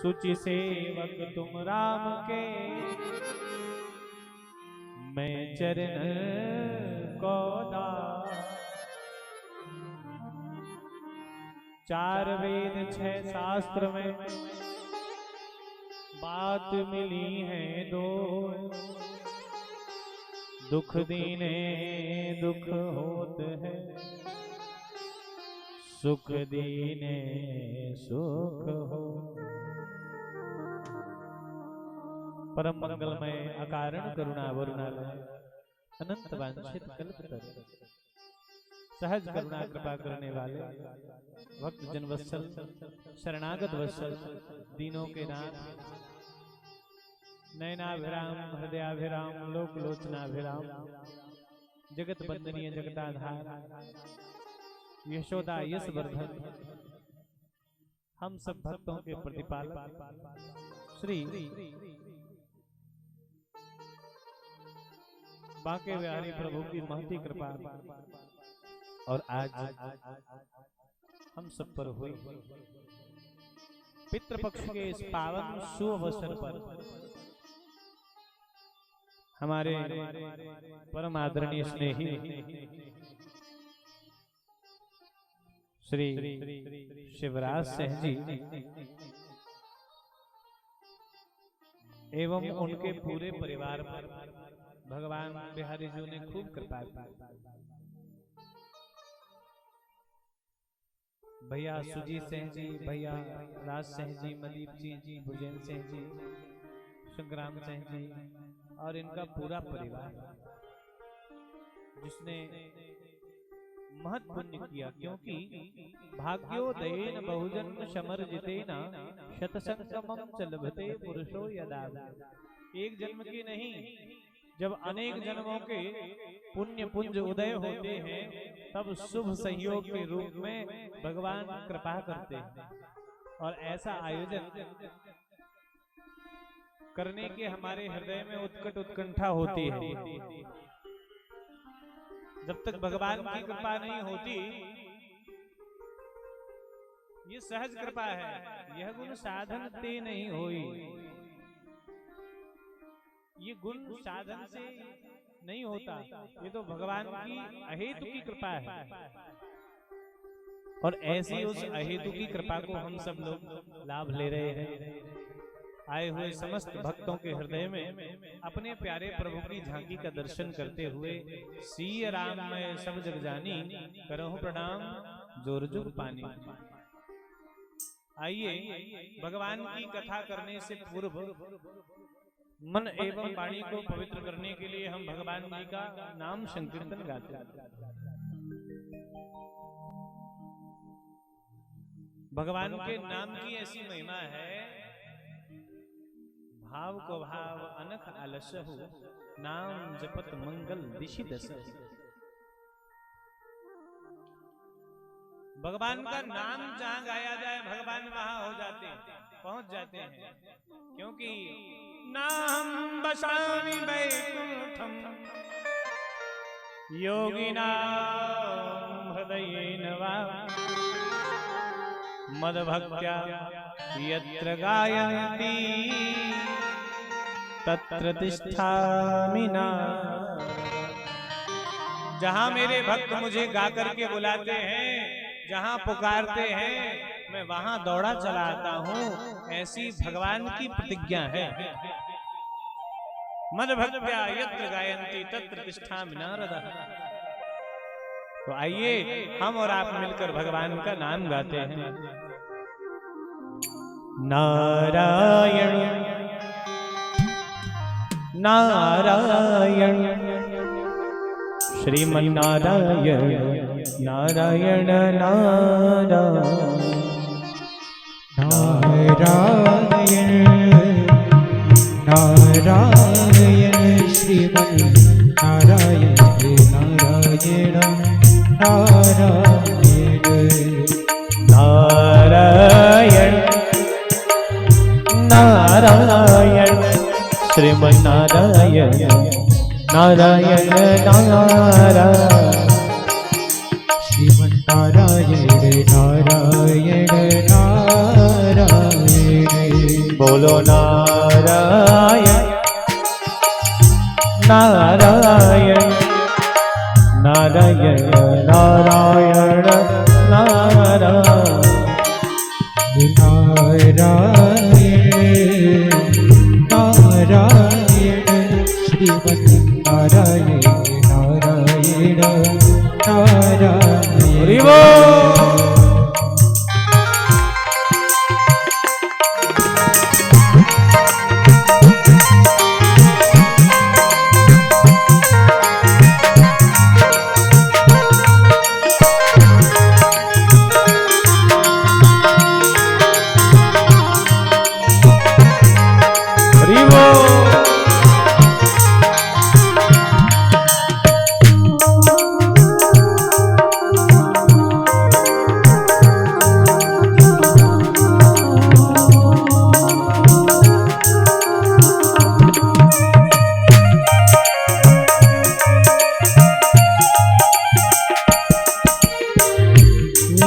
सुचि सेवक तुम राम के, मैं चरण को दास। 4 वेद 6 शास्त्र में बात मिली है दो, दुख दीने दुख होत है, सुख दीने सुख हो। परम मंगलमय अकारण करुणा वरुणालय अनंत वांछित कल्पतरु, सहज करुणा कृपा करने वाले भक्त जन वत्सल शरणागत वत्सल दीनों के नाथ, नयनाभिराम हृदयाभिराम लोकलोचनाभिराम, जगत बंदनीय जगताधार यशोदा यश वर्धन, हम सब भक्तों के प्रतिपालक श्री बांके बिहारी प्रभु की महती कृपा और आज हम सब पर हुई पितृपक्ष के इस पावन शुभ अवसर पर हमारे परम आदरणीय स्नेही श्री शिवराज सिंह जी एवं उनके पूरे परिवार पर भगवान बिहारी जी ने खूब कृपा की। भैया सुजीत सिंह जी, भैया राज सिंह जी, मदीप सिंह जी, भुजेन सिंह जी, संग्राम सिंह जी और इनका पूरा परिवार जिसने महत् पुण्य किया, क्योंकि भाग्योदयेन बहुजन्म समर्जितेन शतसंगमं च लभते पुरुषो यदा। एक जन्म की नहीं, जब अनेक जन्मों के पुण्य पुंज उदय होते हैं तब शुभ सहयोग के रूप में भगवान कृपा करते हैं। और ऐसा आयोजन करने के हमारे हृदय में उत्कट उत्कंठा होती है। जब तक भगवान की कृपा नहीं होती, ये सहज कृपा है, यह गुण साधन ते नहीं होई। ये गुण साधन से नहीं होता, ये तो भगवान की अहेतु की कृपा है। और ऐसी उस अहेतु की कृपा को हम सब लोग लाभ ले रहे हैं। आए हुए समस्त भक्तों के हृदय में अपने प्यारे प्रभु की झांकी का दर्शन करते हुए सिय राम मैं सब जग जानी, करहूं प्रणाम जोर जुग पानी। आइए भगवान की कथा करने से पूर्व मन एवं वाणी को पवित्र करने के लिए हम भगवान जी का नाम संकीर्तन गाते हैं। भगवान के नाम की ऐसी महिमा है, भाव को भाव अनख अलसहु, नाम जपत मंगल दिशि दसहु। भगवान का नाम जहां गाया जाए भगवान वहां हो जाते हैं, पहुंच जाते हैं। क्योंकि नाम बसामि वैकुंठम योगिनां हृदयेन वा, मद्भक्त्या यत्र गायन्ति तत्र तिष्ठामि नारद। जहां मेरे भक्त मुझे गा करके बुलाते हैं, जहां पुकारते हैं, मैं वहां दौड़ा चला आता हूं। ऐसी भगवान की प्रतिज्ञा है। मद्भक्त्या यत्र गायन्ति तत्र तिष्ठामि नारद। तो आइए हम और आप मिलकर भगवान का नाम गाते हैं। नारायण नारायण श्रीमन्नारायण नारायण नारायण नारायण नारायण श्रीमन्नारायण नारायण नारायण नारायण नारायण श्रीमन्नारायण नारायण नारायण श्रीमन्नारायण नारायण नारायण बोलो नारायण नारायण नारायण नारायण नारायण नारायण श्रीमती नारायण नारायण नारायण हरि बोल।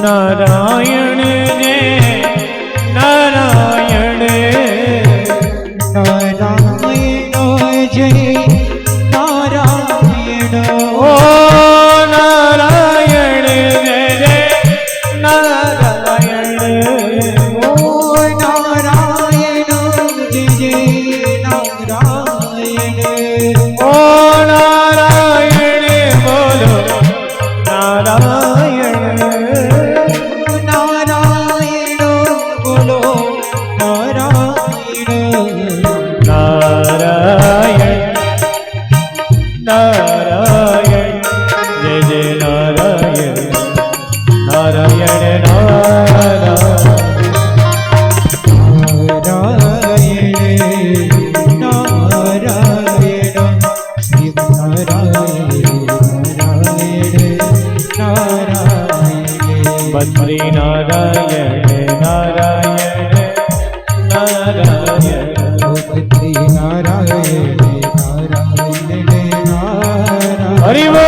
नारायण जय नारायण नारायण जय नारायण ओ नारायण जय जय नारायण ओ नारायण जय जय नारायण ओ नारायण बोलो नारायण नारायण जय जय नारायण नारायण नारायण नारायण श्री नारायण नारायण नारायण बद्री नारायण नारायण नारायण बद्री नारायण नारायण नारायण हरि बोल।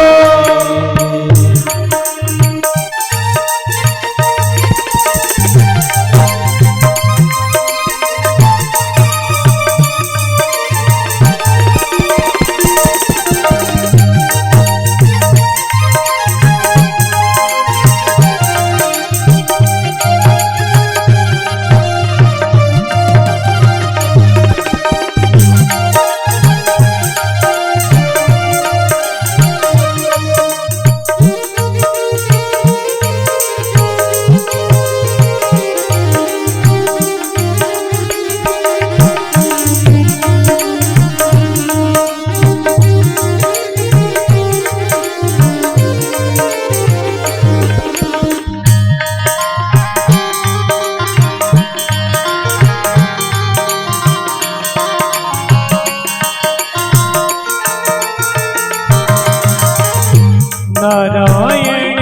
नारायण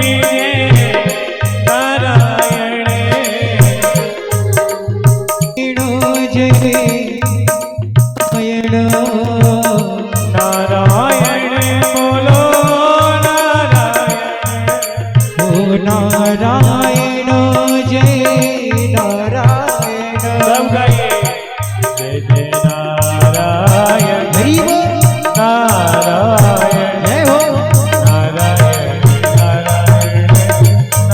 नारायण जय नारायण बोलो नारायण ओ नारायण जय नारायण सब गाइए जय जय नारायण हरि बोल नारायण जय हो नारायण जय जय नारायण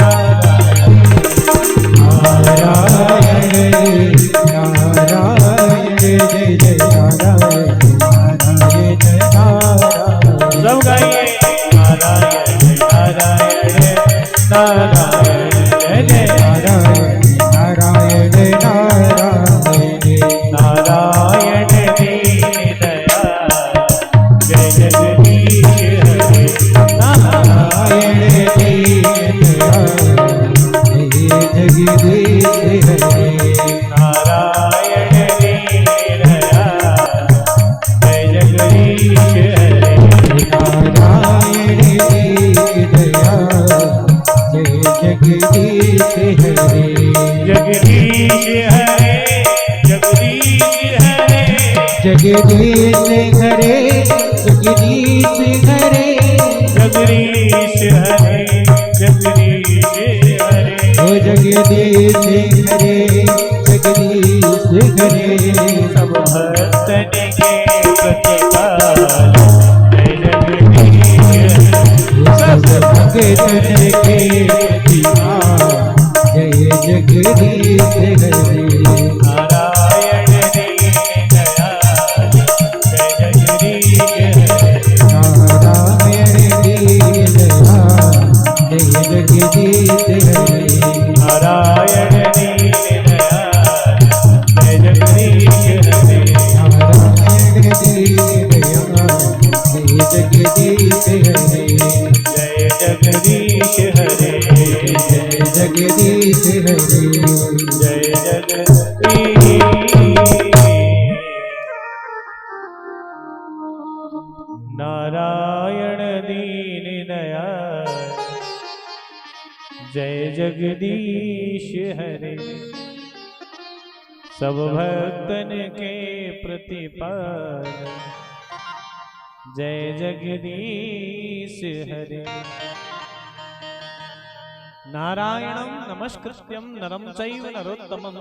नारायण नारायण सब गाइए नारायण नारायण नारायण जय जय नारायण नारायण नारायण नारायण दीन दयाल जय जगदीश हरे नारायण दीन दयाल जय जगदीश हरे नारायण दीन दयाल जय जगदीश हरे नारायण दीन दयाल जय जगदीश हरे जगदीश हरे जगदीश हरे जगदीश हरे जगदीश हरे जगदीश हरे जगदीश हरे ओ जगदीश हरे जगदीश हरे सब भक्तन के प्रतिपाल जय जगदीश सब भक्तन के प्रतिपाल जय जगदीश हरे नारायण दीन दयाल जय जगदीश हरे नारायण दीन दयाल जय जगदीश हरे नारायण दीन दयाल जय जगदीश हरे नारायण दीन दयाल जय जगदीश हरे जय जगदीश हरे जय जगदीश हरे जय जगदीश नारायण दीन दयाल जय जगदीश हरे सब भक्तन के प्रतिपाल जय जगदीश हरे नारायणं नमस्कृत्यं नरं चैव नरोत्तमं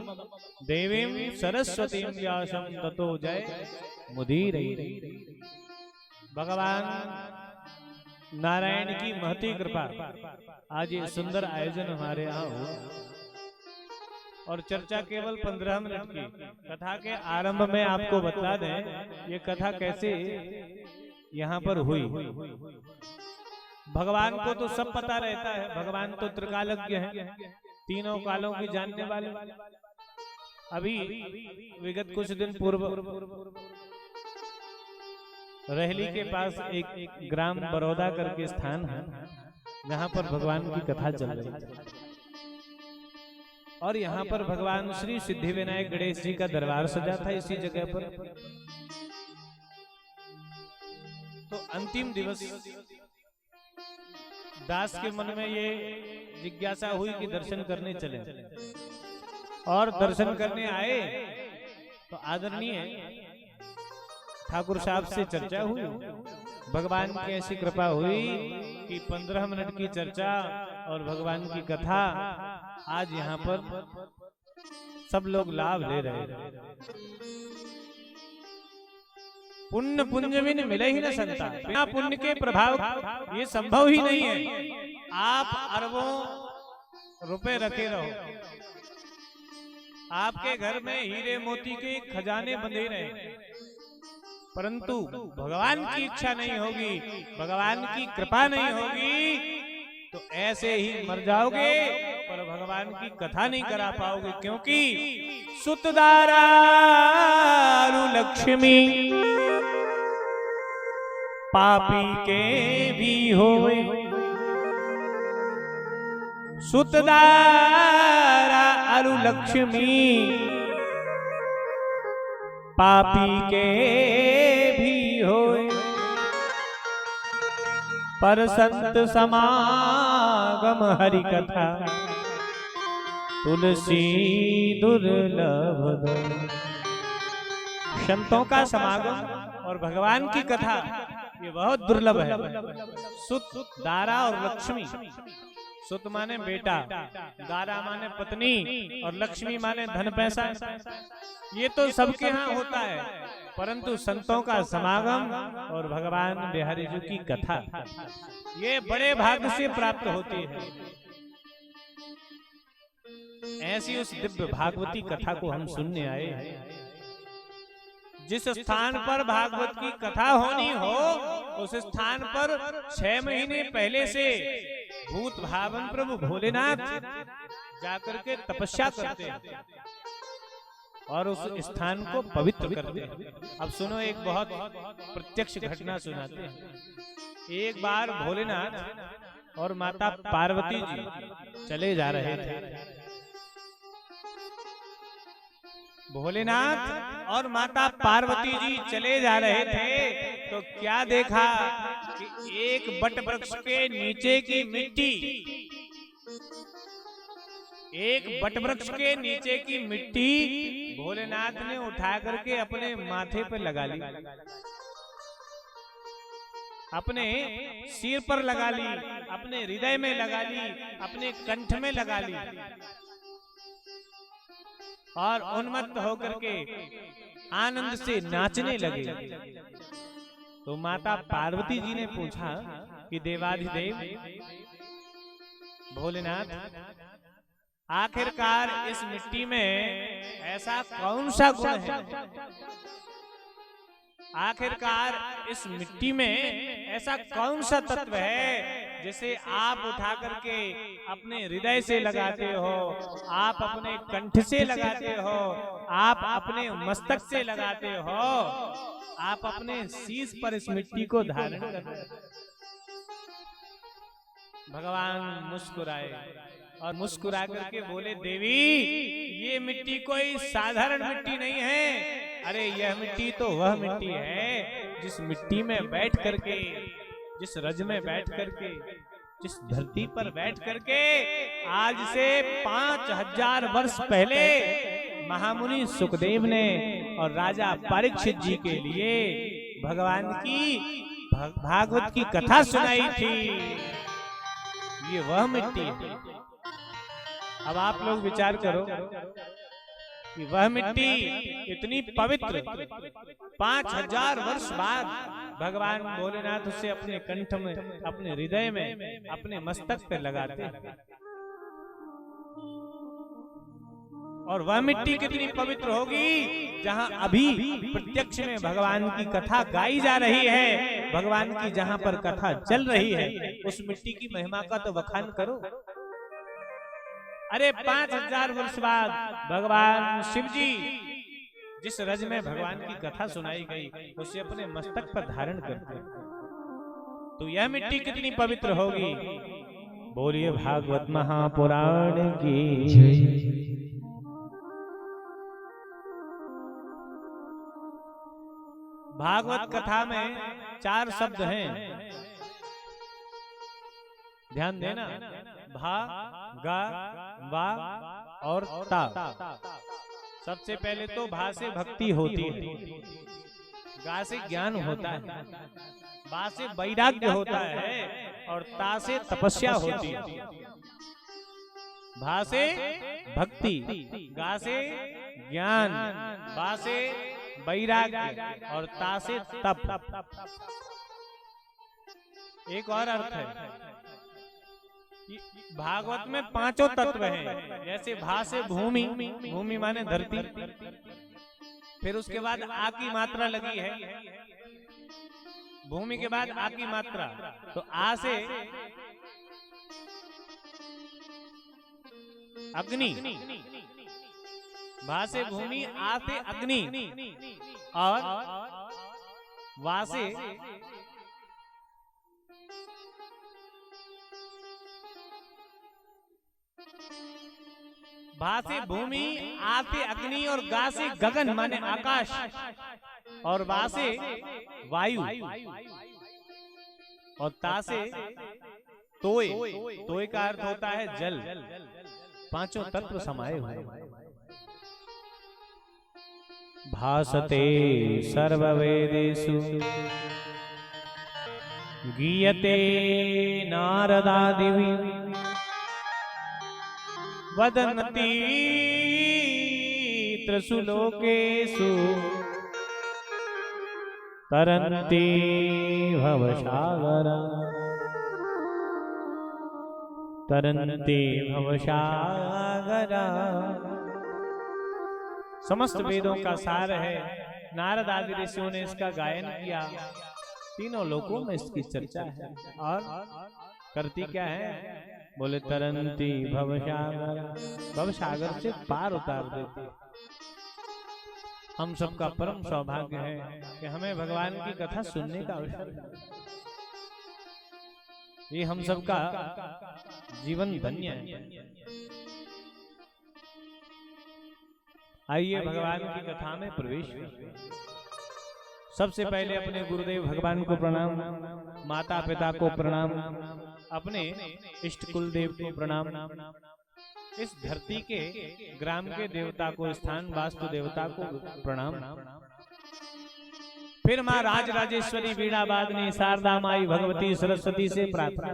देवीं सरस्वतीं व्यासं ततो जय मुदीरये। भगवान नारायण की महती कृपा आज ये सुंदर आयोजन हमारे यहाँ हुआ और चर्चा केवल 15 मिनट की। कथा के आरंभ में आपको बता दें ये कथा कैसे यहाँ पर हुई। भगवान को तो सब पता रहता है, भगवान तो त्रिकालज्ञ हैं, तीनों कालों की जानने वाले। अभी विगत कुछ दिन पूर्व रहली के पास एक ग्राम बड़ौदा करके स्थान है जहाँ पर भगवान की कथा चल रही है और यहाँ पर भगवान श्री सिद्धि विनायक गणेश जी का दरबार सजा था इसी जगह पर। तो अंतिम दिवस दास के मन में ये जिज्ञासा हुई कि दर्शन करने चले और दर्शन करने आए तो आदरणीय ठाकुर साहब से चर्चा हुई। भगवान की ऐसी कृपा हुई कि 15 मिनट की चर्चा और भगवान की कथा आज यहाँ पर सब लोग लाभ ले रहे हैं। पुण्य पुण्य बिन मिले ही न संता, बिना पुण्य के प्रभाव ये संभव ही नहीं है। आप अरबों रुपए रखे रहो, आपके घर में हीरे मोती के खजाने बंधे रहे, परंतु भगवान की इच्छा नहीं होगी, भगवान की कृपा नहीं होगी तो ऐसे ही मर जाओगे पर भगवान की कथा नहीं करा पाओगे। क्योंकि सुतदारारु लक्ष्मी पापी के भी होए, सुतदारारु लक्ष्मी पापी के भी होए, पर संत समागम हरि कथा तुलसी दुर्लभ। संतों का समागम और भगवान की कथा ये बहुत दुर्लभ है। सुत, दारा और लक्ष्मी, सुत माने बेटा, दारा माने पत्नी और लक्ष्मी माने धन पैसा, ये तो सबके यहाँ होता है, परंतु संतों का समागम और भगवान बिहारी जी की कथा ये बड़े भाग्य से प्राप्त होती है। ऐसी उस दिव्य भागवती कथा को हम सुनने आए हैं। जिस स्थान पर भागवत की कथा होनी हो उस स्थान पर 6 महीने पहले से भूत भावन प्रभु भोलेनाथ जाकर के तपस्या करते हैं और उस स्थान को पवित्र करते हैं। अब सुनो, एक बहुत प्रत्यक्ष घटना सुनाते हैं। एक बार भोलेनाथ और माता पार्वती जी चले जा रहे थे। भोलेनाथ और माता पार्वती जी चले जा रहे थे तो क्या देखा कि एक बट वृक्ष के नीचे की मिट्टी, एक बट वृक्ष के नीचे की मिट्टी भोलेनाथ ने उठा करके अपने माथे पर लगा ली, अपने सिर पर लगा ली, अपने हृदय में लगा ली, अपने कंठ में लगा ली। और उन्मत्त होकर के आनंद से नाचने लगे। तो माता पार्वती जी ने पूछा कि देवाधिदेव भोलेनाथ, आखिरकार इस मिट्टी में ऐसा कौन सा गुण है, आखिरकार इस मिट्टी में ऐसा कौन सा तत्व है जिसे आप उठा करके अपने हृदय से लगाते हो, आप अपने कंठ से लगाते हो, आप अपने मस्तक से लगाते हो, आप अपने शीश पर इस मिट्टी को धारण करते हो। भगवान मुस्कुराए और मुस्कुरा करके बोले, देवी ये मिट्टी कोई साधारण मिट्टी नहीं है। अरे यह मिट्टी तो वह मिट्टी है जिस मिट्टी में बैठ करके, जिस रज में बैठ करके, जिस धरती पर बैठ करके आज से 5000 वर्ष पहले महामुनि सुखदेव ने और राजा परीक्षित जी के लिए भगवान की भागवत की कथा सुनाई थी। ये वह मिट्टी है। अब आप लोग विचार करो कि वह मिट्टी इतनी पवित्र 5000 वर्ष बाद भगवान भोलेनाथ उसे अपने कंठ में, अपने हृदय में, अपने मस्तक पर लगाते हैं। और वह मिट्टी कितनी पवित्र होगी जहां अभी प्रत्यक्ष में भगवान की कथा गाई जा रही है, भगवान की जहां पर कथा चल रही है, उस मिट्टी की महिमा का तो बखान करो। अरे 5000 वर्ष बाद भगवान शिव जी जिस रज में भगवान की कथा सुनाई गई उसे अपने मस्तक पर धारण करते, तो यह मिट्टी कितनी पवित्र होगी। बोलिए भागवत महापुराण की जय। भागवत कथा में 4 शब्द हैं, ध्यान देना, भा, गा, वा और ता। सबसे पहले तो भा से भक्ति होती है, गा से ज्ञान होता है, बा से वैराग्य होता है और ता से तपस्या होती है। भा से भक्ति, गा से ज्ञान, बा से वैराग्य और ता से तप। एक और अर्थ है, भागवत में 5 तत्व हैं। जैसे भा से भूमि, भूमि माने धरती, फिर उसके बाद आ की मात्रा लगी है, भूमि के बाद आ की मात्रा, तो आ से अग्नि, भा से भूमि, आ से अग्नि और वा से भा से भूमि, आ से अग्नि और गा से गगन माने आकाश और वा से वायु और ता से तोय। तोय का अर्थ होता है जल। 5 तत्व समाये हुए। भासते सर्ववेदेषु गीयते नारदादिभिः वदन्ति त्रिषु लोकेषु तरन्ति भवसागरा, तरन्ति भवसागरा। समस्त वेदों का सार है। नारद आदि ऋषियों ने इसका गायन किया। तीनों लोकों में इसकी चर्चा है और करती क्या है? बोले तरंती भवसागर, भवसागर से पार उतार देती। हम सबका परम सौभाग्य है कि हमें भगवान की कथा सुनने का अवसर है। ये हम सबका जीवन धन्य है। आइए भगवान की कथा में प्रवेश करते हैं। सबसे पहले अपने गुरुदेव भगवान को प्रणाम, माता पिता को प्रणाम, अपने इष्ट कुल देव को प्रणाम, इस धरती के ग्राम के देवता को, स्थान वास्तु देवता को प्रणाम। फिर माँ राज राजेश्वरी वीणा वादनी शारदा माई भगवती सरस्वती से प्रार्थना,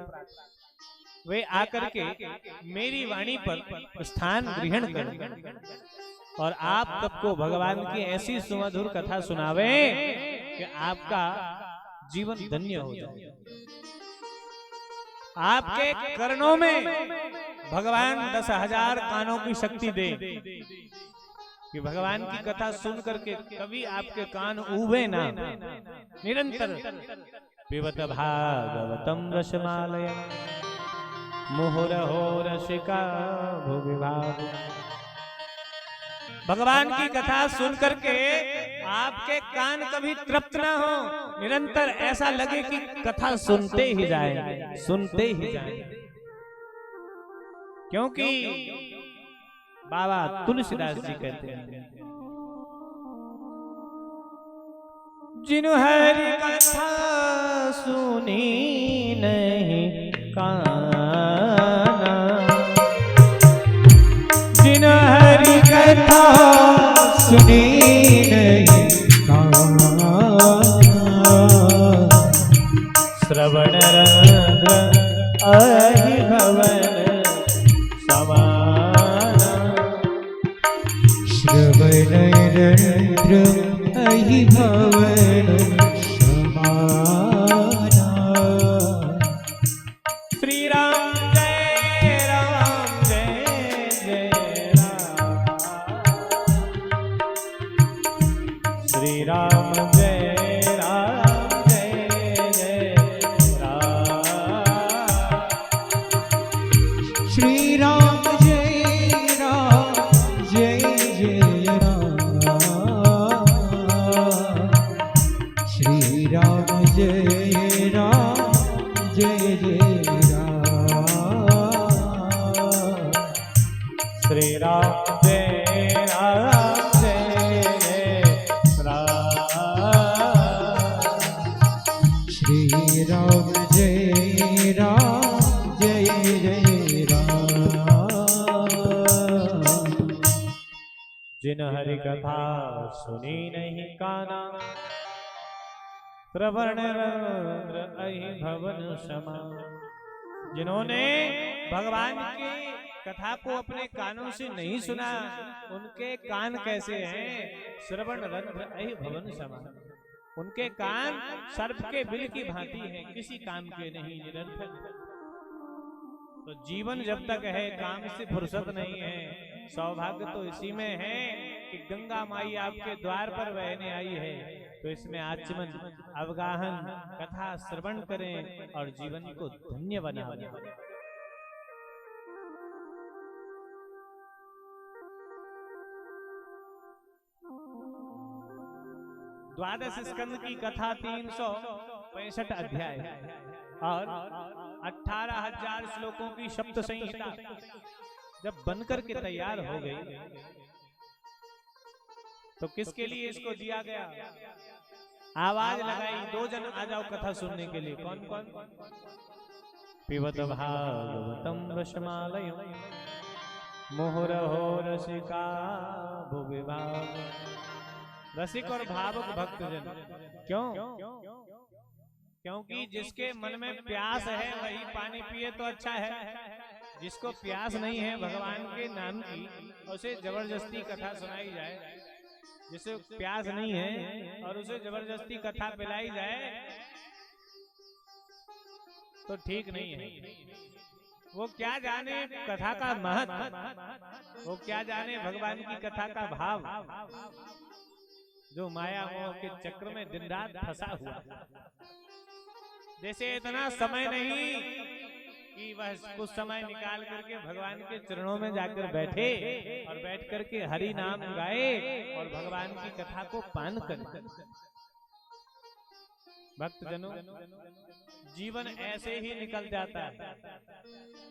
वे आकर के मेरी वाणी पर स्थान ग्रहण करें। और आप सबको भगवान की ऐसी सुमधुर कथा सुनावे कि आपका जीवन धन्य हो जाए। आपके कर्णों में भगवान 10,000 कानों की शक्ति दे कि भगवान की कथा सुन करके कभी आपके कान ऊबे ना। निरंतर पिबत भागवतम रसमालय मुहुरहो रसिका भुविभाव। भगवान की कथा सुन करके आपके कान कभी तृप्त ना हो, निरंतर ऐसा लगे कि कथा सुनते ही जाए, सुनते ही जाए। क्योंकि बाबा तुलसीदास जी कहते हैं, जिन्हों हरि कथा सुनी नहीं काना, जिन्हों हरि कथा सुनी नहीं काना, श्रवण रंग अहि भवन समाना, श्रवण रंध्र अहि भवन समाना। श्री राम जय राम जय जय राम, श्री राम जय राम जय जय राम, श्री राम जय जय राम, श्री राम जय जय राम, श्री राम जय राम जय जय राम, श्री राम जय जय राम। जिन हरि कथा सुनी नहीं काना, श्रवण रंध्र अहि भवन समा। जिन्होंने भगवान की कथा को अपने कानों से नहीं सुना, उनके कान कैसे हैं? श्रवण रंध्र अहि भवन समा। उनके कान सर्प के बिल की भांति हैं, किसी काम के नहीं, निरर्थक। तो जीवन जब तक है, काम से फुर्सत नहीं है। सौभाग्य तो इसी में है कि गंगा माई आपके द्वार पर बहने आई है। तो इसमें आचमन, अवगाहन, कथा श्रवण करें और जीवन को धन्य बनाएं। द्वादश स्कंद की कथा 365 अध्याय और 18,000 श्लोकों की सप्त संहिता जब बनकर के तैयार हो गई, तो किसके लिए इसको दिया गया? आवाज लगाई, 2 जन आ जाओ कथा सुनने के लिए। कौन कौन? पिबत भागवतम रसमालय मुहुरहो रसिका भुविभाव। रसिक और भावुक भक्तजन। क्यों? क्योंकि जिसके मन में प्यास है वही पानी पिए तो अच्छा है। जिसको प्यास नहीं है भगवान के नाम की, उसे जबरदस्ती कथा सुनाई जाए। जिसे प्यास नहीं है और उसे जबरदस्ती कथा पिलाई जाए तो ठीक नहीं है। वो क्या जाने कथा का महत्व, वो क्या जाने भगवान की कथा का भाव, जो माया मोह के चक्र में दिन रात फंसा हुआ। जैसे इतना समय नहीं कि वह कुछ समय निकाल करके भगवान के चरणों में जाकर बैठे और बैठ करके हरि नाम गाए और भगवान की कथा को पान करे। भक्तजनों, जीवन ऐसे ही निकल जाता है,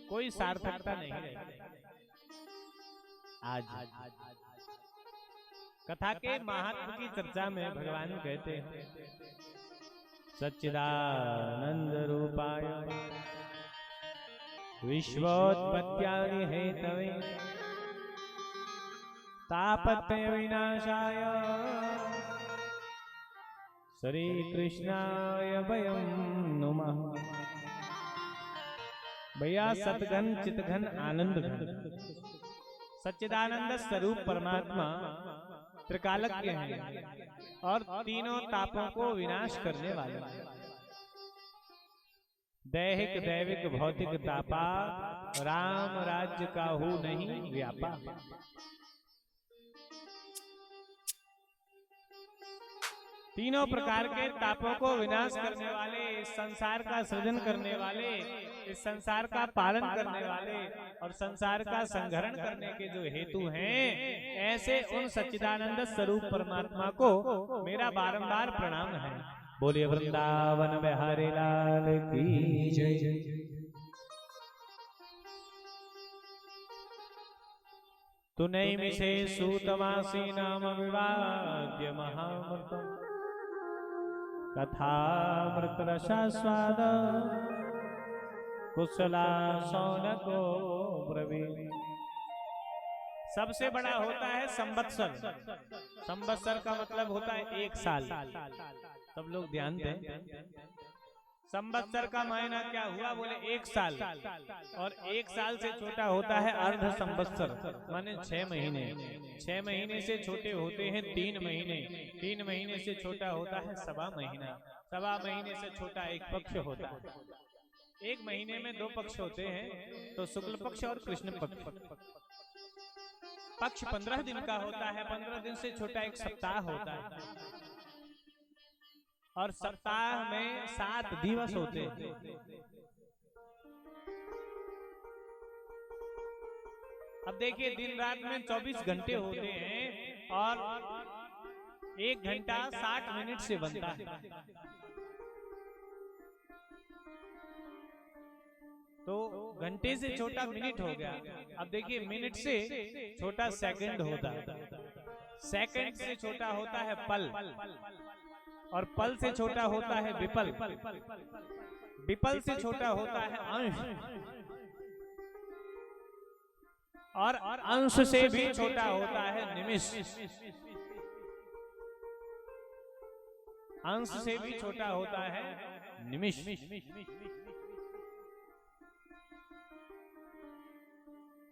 कोई सार्थकता नहीं रहती। आज कथा के महत्व की चर्चा में भगवान कहते हैं, सच्चिदानंद रूपाय विश्वोत्पत्त्यादि हेतवे तापत्रय विनाशाय श्री कृष्णाय वयं नुमः। भैया सतघन चितघन आनंद घन, सच्चिदानंद स्वरूप परमात्मा त्रिकालज्ञ हैं और तीनों तापों को विनाश करने वाले हैं। दैहिक दैविक भौतिक तापा राम राज्य काहू नहीं व्यापा। तीनों प्रकार के तापों को विनाश करने वाले, इस संसार का सृजन करने वाले, इस संसार का पालन करने वाले और संसार का संहरण करने के जो हेतु हैं, ऐसे उन सच्चिदानंद स्वरूप परमात्मा को मेरा बारंबार प्रणाम है। बोलिए वृंदावन बिहारी लाल की जय। तु नैमिषे सूतवासी नाम विवाद्य महामृतम् कथामृत रसास्वाद कुशला शौनको ब्रवीमि। सबसे बड़ा होता है संवत्सर। संवत्सर का मतलब होता है एक साल। सब लोग ध्यान दें, संवत्सर का मायना क्या हुआ? बोले एक साल। और एक साल से छोटा होता है अर्ध संवत्सर, माने 6 महीने। 6 महीने से छोटे होते हैं 3 महीने। 3 महीने से छोटा होता है 1.25 महीना। 1.25 महीने से छोटा एक पक्ष होता है। एक महीने में 2 पक्ष होते हैं, तो शुक्ल पक्ष और कृष्ण पक्ष। पक्ष 15 दिन का होता है। 15 दिन से छोटा एक सप्ताह होता है और सप्ताह में 7 दिवस होते हैं। अब देखिए, दिन रात में 24 घंटे होते हैं और 1 घंटा 60 मिनट से बनता है। तो घंटे से छोटा मिनट हो गया। अब देखिए, मिनट से छोटा सेकंड होता है। सेकंड से छोटा होता है पल और पल से छोटा होता है विपल। विपल से छोटा होता है अंश और अंश से भी छोटा होता है निमिष। अंश से भी छोटा होता है निमिष।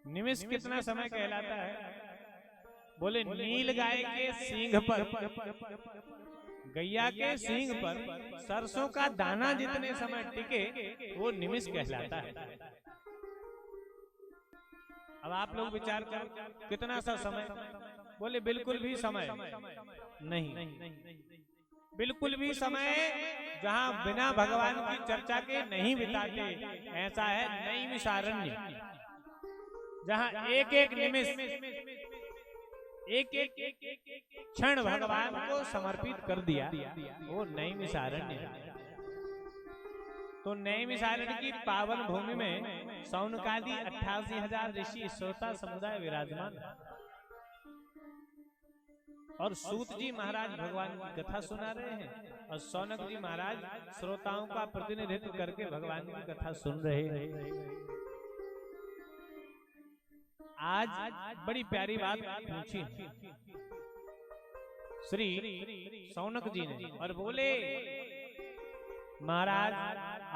निमिष कितना समय कहलाता है? बोले नील गाय के सींग पर, गैया के सींग पर सरसों का दाना जितने समय टिके वो निमिष कहलाता है। अब आप लोग विचार करो, कितना सा समय? बोले बिल्कुल भी समय नहीं। बिल्कुल भी समय जहां बिना भगवान की चर्चा के नहीं बिताते, ऐसा है नैमिषारण्य, जहां एक एक निमिष, एक क्षण भगवान को समर्पित कर दिया, वो नैमिषारण्य। तो नैमिषारण्य की पावन भूमि में सौनकादि 88,000 ऋषि श्रोता समुदाय विराजमान और सूत जी महाराज भगवान की कथा सुना रहे हैं और सौनक जी महाराज श्रोताओं का प्रतिनिधित्व करके भगवान की कथा सुन रहे हैं। आज बड़ी प्यारी बात पूछी श्री सौनक जी ने और बोले, महाराज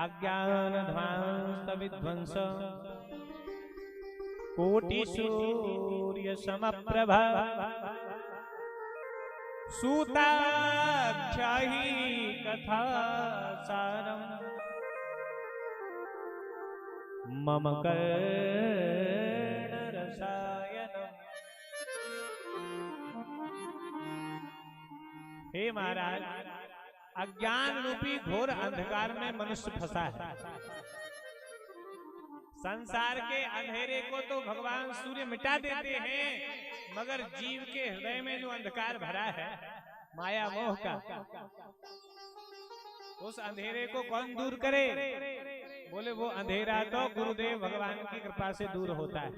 अज्ञान ध्वंस विध्वंस कोटि सूर्य समप्रभा सूताख्याहि कथा सारम मम कर्ण रसायनम। हे महाराज, अज्ञान रूपी घोर अंधकार में मनुष्य फंसा है। संसार के अंधेरे को तो भगवान सूर्य मिटा देते हैं, मगर जीव के हृदय में जो अंधकार भरा है माया मोह का, उस अंधेरे को कौन दूर करे? बोले वो अंधेरा तो गुरुदेव भगवान की कृपा से दूर होता है।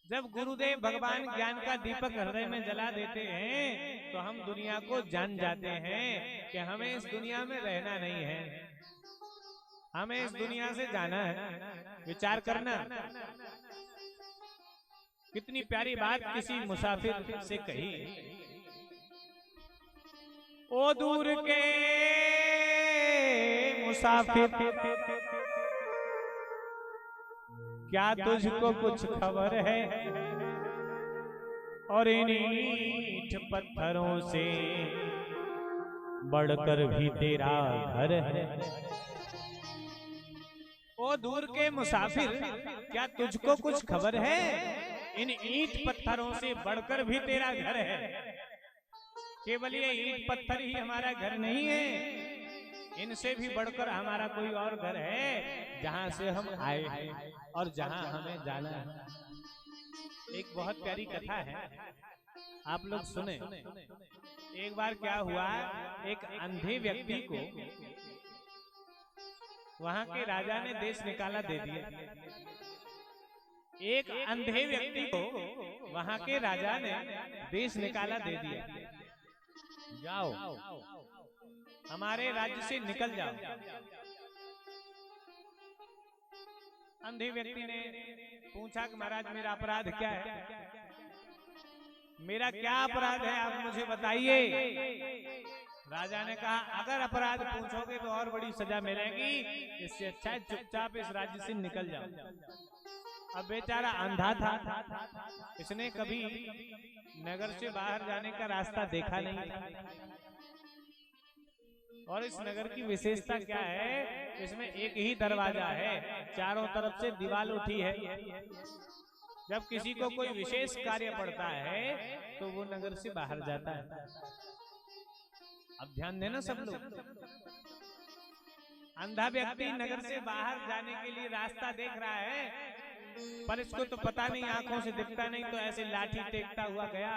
जब गुरुदेव भगवान ज्ञान का दीपक हृदय में जला देते हैं तो हम दुनिया को जान जाते हैं कि हमें इस दुनिया में रहना नहीं है, हमें इस दुनिया से जाना है। विचार करना, कितनी प्यारी बात किसी मुसाफिर से कही। ओ दूर के मुसाफिर क्या तुझको कुछ खबर है और इन ईंट पत्थरों से बढ़कर भी तेरा घर है। ओ दूर के मुसाफिर, क्या तुझको कुछ खबर है, इन ईंट पत्थरों से बढ़कर भी तेरा घर है। केवल ये ईंट पत्थर ही हमारा घर नहीं है, इनसे भी बढ़कर हमारा कोई और घर है, जहां से हम आए हैं और जहां हमें जाना है। एक बहुत प्यारी कथा है, आप लोग सुने। एक बार क्या हुआ, एक अंधे व्यक्ति को वहां के राजा ने देश निकाला दे दिया। एक अंधे व्यक्ति को वहां के राजा ने देश निकाला दे दिया, जाओ हमारे राज्य से निकल जाओ। अंधे व्यक्ति ने पूछा कि महाराज मेरा अपराध क्या है, मेरा क्या अपराध है आप मुझे बताइए। राजा ने कहा अगर अपराध पूछोगे तो और बड़ी सजा मिलेगी, इससे अच्छा है चुपचाप इस राज्य से निकल जाओ। अब बेचारा अंधा था, इसने कभी नगर से बाहर जाने का रास्ता देखा नहीं था। और इस नगर की विशेषता क्या है, इसमें एक ही दरवाजा है, चारों तरफ से दीवार उठी है। जब किसी को कोई विशेष कार्य पड़ता है तो वो नगर से बाहर जाता है। अब ध्यान देना सब लोग, अंधा व्यक्ति नगर से बाहर जाने के लिए रास्ता देख रहा है, पर इसको तो पता नहीं, आंखों से दिखता नहीं, तो ऐसे लाठी टेकता हुआ गया।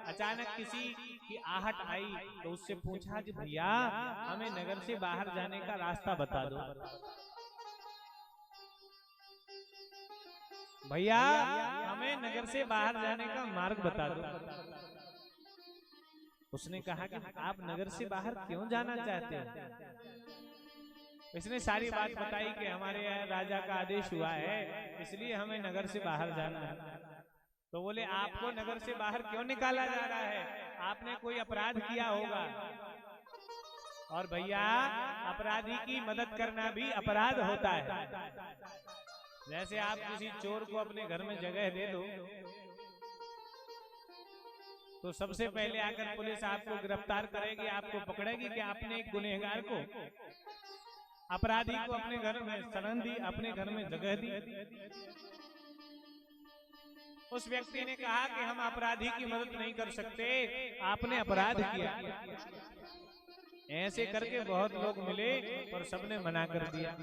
अचानक किसी की आहट आई तो उससे पूछा कि भैया हमें नगर से बाहर जाने का रास्ता बता दो, भैया हमें नगर से बाहर जाने का मार्ग बता दो। उसने कहा कि आप नगर से बाहर क्यों जाना चाहते हैं। इसने सारी बात बताई कि हमारे यहाँ राजा का आदेश हुआ है, इसलिए हमें नगर से बाहर जाना है। तो बोले आपको नगर से बाहर क्यों निकाला जा रहा है, आपने कोई अपराध किया होगा। और भैया अपराधी की मदद करना भी अपराध होता है। जैसे आप किसी चोर को अपने घर में जगह दे दो तो सबसे पहले आकर पुलिस आपको गिरफ्तार करेगी, आपको पकड़ेगी कि आपने एक गुनहगार को, अपराधी को अपने घर में शरण दी, अपने घर में जगह दी। उस व्यक्ति ने कहा कि हम अपराधी की मदद नहीं कर सकते, आपने अपराध किया। ऐसे करके बहुत लोग मिले पर सबने मना कर दिया।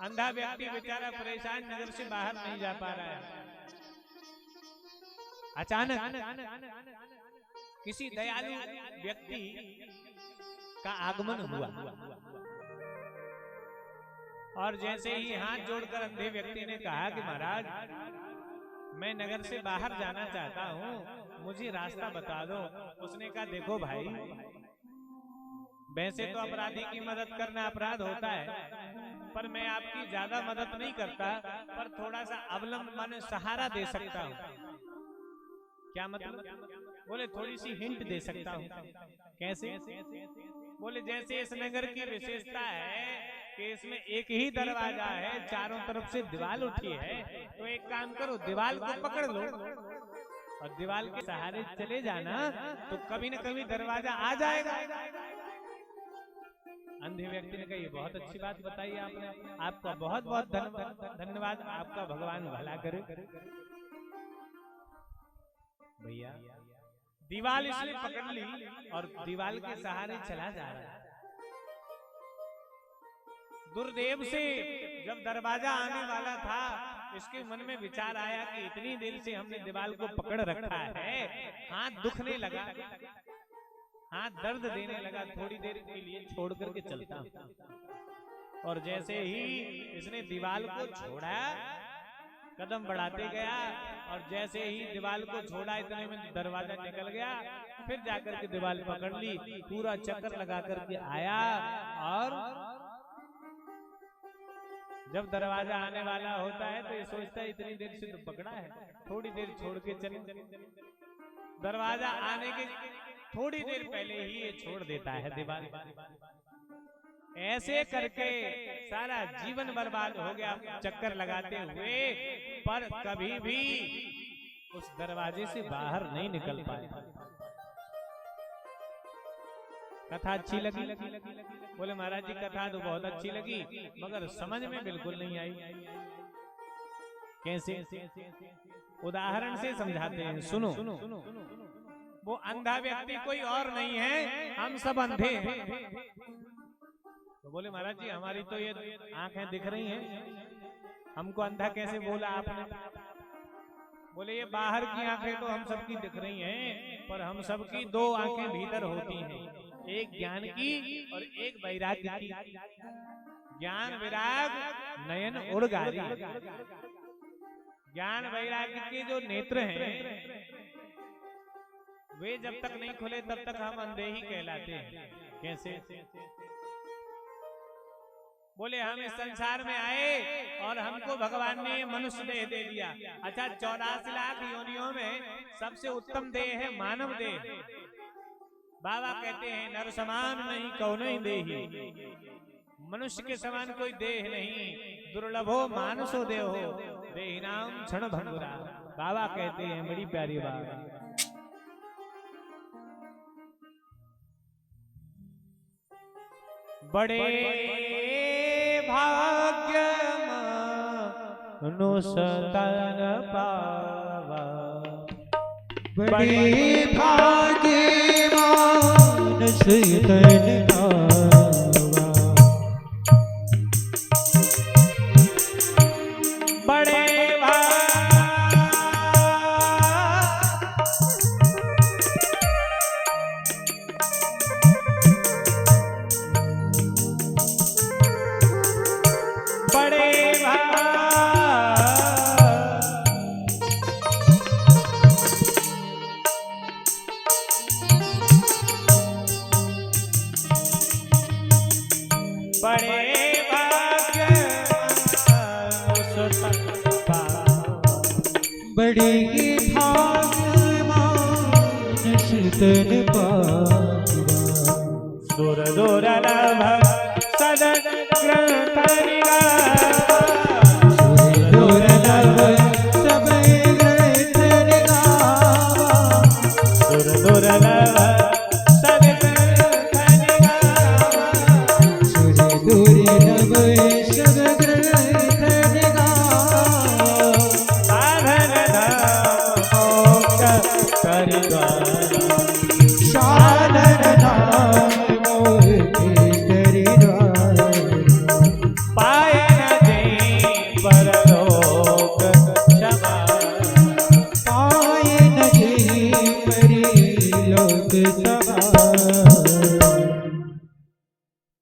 अंधा व्यक्ति बेचारा परेशान, नगर से बाहर नहीं जा पा रहा है। अचानक किसी दयालु व्यक्ति का आगमन हुआ और जैसे ही हाथ जोड़कर अंधे व्यक्ति ने कहा कि महाराज मैं नगर से बाहर जाना चाहता हूँ, मुझे रास्ता बता दो। उसने कहा देखो भाई, वैसे तो अपराधी की मदद करना अपराध होता है, पर मैं आपकी ज्यादा मदद नहीं करता, पर थोड़ा सा अवलंबन सहारा दे सकता हूँ। क्या मतलब? बोले थोड़ी सी हिंट दे सकता हूँ। कैसे? बोले जैसे इस नगर की विशेषता है कि इसमें एक ही दरवाजा है, चारों तरफ से दीवार उठी है, तो एक काम करो दीवार को पकड़ लो और दीवार के सहारे चले जाना, तो कभी न कभी दरवाजा आ जाएगा। अंधे व्यक्ति ने कहा ये बहुत अच्छी बात बताई आपने, आपका बहुत बहुत धन्यवाद, आपका भगवान भला करे। भैया दीवार इसने पकड़ ली और दीवार के सहारे चला जा रहा है। दुर्देव से जब दरवाजा आने वाला था, इसके मन में विचार आया कि इतनी देर से हमने दीवार को पकड़ रखा है, हाथ दुखने लगा, हाथ दर्द देने लगा, थोड़ी देर के लिए छोड़ करके चलता हूं। और जैसे ही इसने दीवार को छोड़ा, कदम बढ़ाते गया और जैसे ही दीवार को छोड़ा इतने में दरवाजा निकल गया, फिर जाकर के दीवार पकड़ ली, पूरा चक्कर लगा करके आया और जब दरवाजा आने वाला होता है तो ये सोचता है इतनी देर से तो पकड़ा है, थोड़ी देर छोड़ के चले। दरवाजा आने के थोड़ी देर पहले ही ये छोड़ देता है दीवार। ऐसे करके सारा जीवन बर्बाद हो गया चक्कर लगाते हुए, पर कभी भी उस दरवाजे से बाहर नहीं निकल पाए। कथा अच्छी लगी? बोले महाराज जी कथा तो बहुत अच्छी लगी, मगर समझ में बिल्कुल नहीं आई। कैसे? उदाहरण से समझाते हैं, सुनो। वो अंधा व्यक्ति कोई और नहीं है, हम सब अंधे हैं। तो बोले महाराज जी हमारी तो ये आंखें दिख रही हैं, हमको अंधा कैसे बोला आपने? बोले ये बाहर की आंखें तो हम सबकी दिख रही हैं, पर हम सबकी दो आंखें भीतर होती हैं, एक ज्ञान की और एक वैराग्य की। ज्ञान विराग नयन उड़गारी। ज्ञान वैराग्य के जो नेत्र हैं वे जब तक नहीं खुले तब तक हम अंधे ही कहलाते हैं। कैसे? बोले हम इस संसार में आए और हमको भगवान ने मनुष्य देह दे दिया। अच्छा 84 लाख योनियों में सबसे उत्तम देह है मानव देह। बाबा कहते हैं नर समान नहीं कौनो देही, मनुष्य के समान कोई देह नहीं, दुर्लभो मानसो देहो देहिनाम क्षण भंगुरा। बाबा कहते हैं बड़ी प्यारी बात। बड़े भाग्य मनुष्य तन पावा, बड़े भाग्य मनुष्य तन पावा, बड़े बड़े भाग्य मनुष्य तन पावा, दूर दूर लभ सदन ग्रंथ निगावा, दूर लभ सब ग्रंथ निगावा, दूर दूर लभ सब ग्रंथ निगावा, दूर लभ सब ग्रंथ निगावा, साधन धाम मोक्ष करिद्वार, साधन धाम मोक्ष करिद्वार, पाए न जहीं परलोक क्षमा, पाए न जहीं परलोक क्षमा,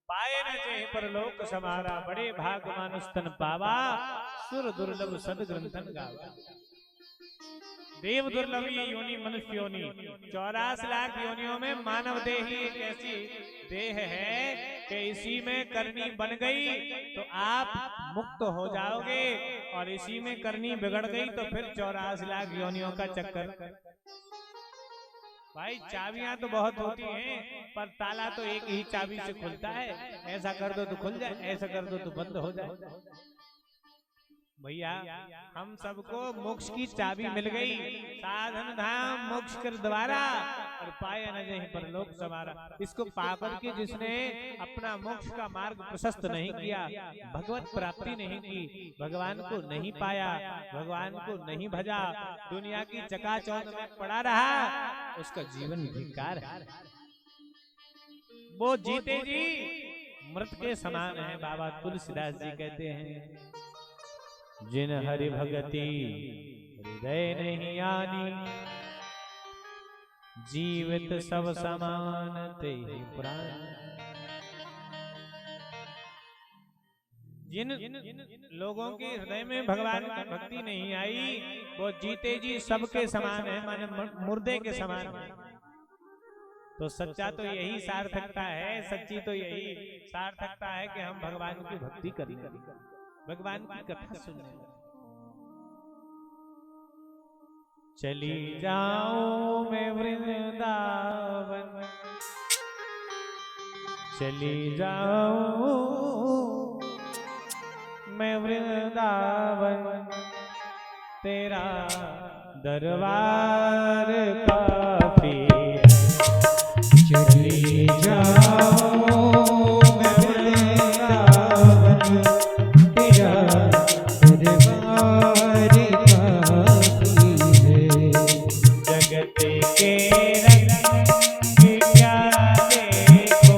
पाए न जहीं परलोक समारा, बड़े भाग मानुष तन पावा, सुर दुर्लभ सद ग्रंथन गावा। देव दुर्लभ ये योनि मनुष्य योनि, 84 लाख योनियों में मानव देह ही एक ऐसी देह है कि इसी में करनी बन गई तो आप मुक्त हो जाओगे, और इसी में करनी बिगड़ गई तो फिर 84 लाख योनियों का चक्कर। भाई चाबियां तो बहुत होती हैं, पर ताला तो एक ही चाबी से खुलता है। ऐसा कर दो तो खुल जाए, ऐसा कर दो तो बंद हो जाए। भैया हम सबको मोक्ष की चाबी मिल गई, साधन धाम मोक्ष कर द्वारा, और पाए न जहीं परलोक समारा। इसको पाकर के जिसने अपना मोक्ष का मार्ग प्रशस्त नहीं किया, भगवत प्राप्ति नहीं की, भगवान को नहीं पाया, भगवान को नहीं भजा, दुनिया की चकाचौंध में पड़ा रहा, उसका जीवन बेकार है। वो जीते जी मृत के समान है। बाबा तुलसीदास जी कहते हैं जिन हरि भगति हृदय नहीं आनी, जीवित सब समान ते प्राण। जिन लोगों के हृदय में भगवान की भक्ति नहीं आई, वो जीते जी सबके समान है, माने मुर्दे के समान है। तो सच्चा तो यही सार्थकता है, सच्ची तो यही सार्थकता है कि हम भगवान की भक्ति करें, भगवान की कथा सुनने। चली जाऊं मैं वृंदावन, चली जाऊं मैं वृंदावन, तेरा दरबार काफी है। चली जाऊं मैं वृंदावन, तेरा दरबार काफी है। जगत के रंग क्या देखो,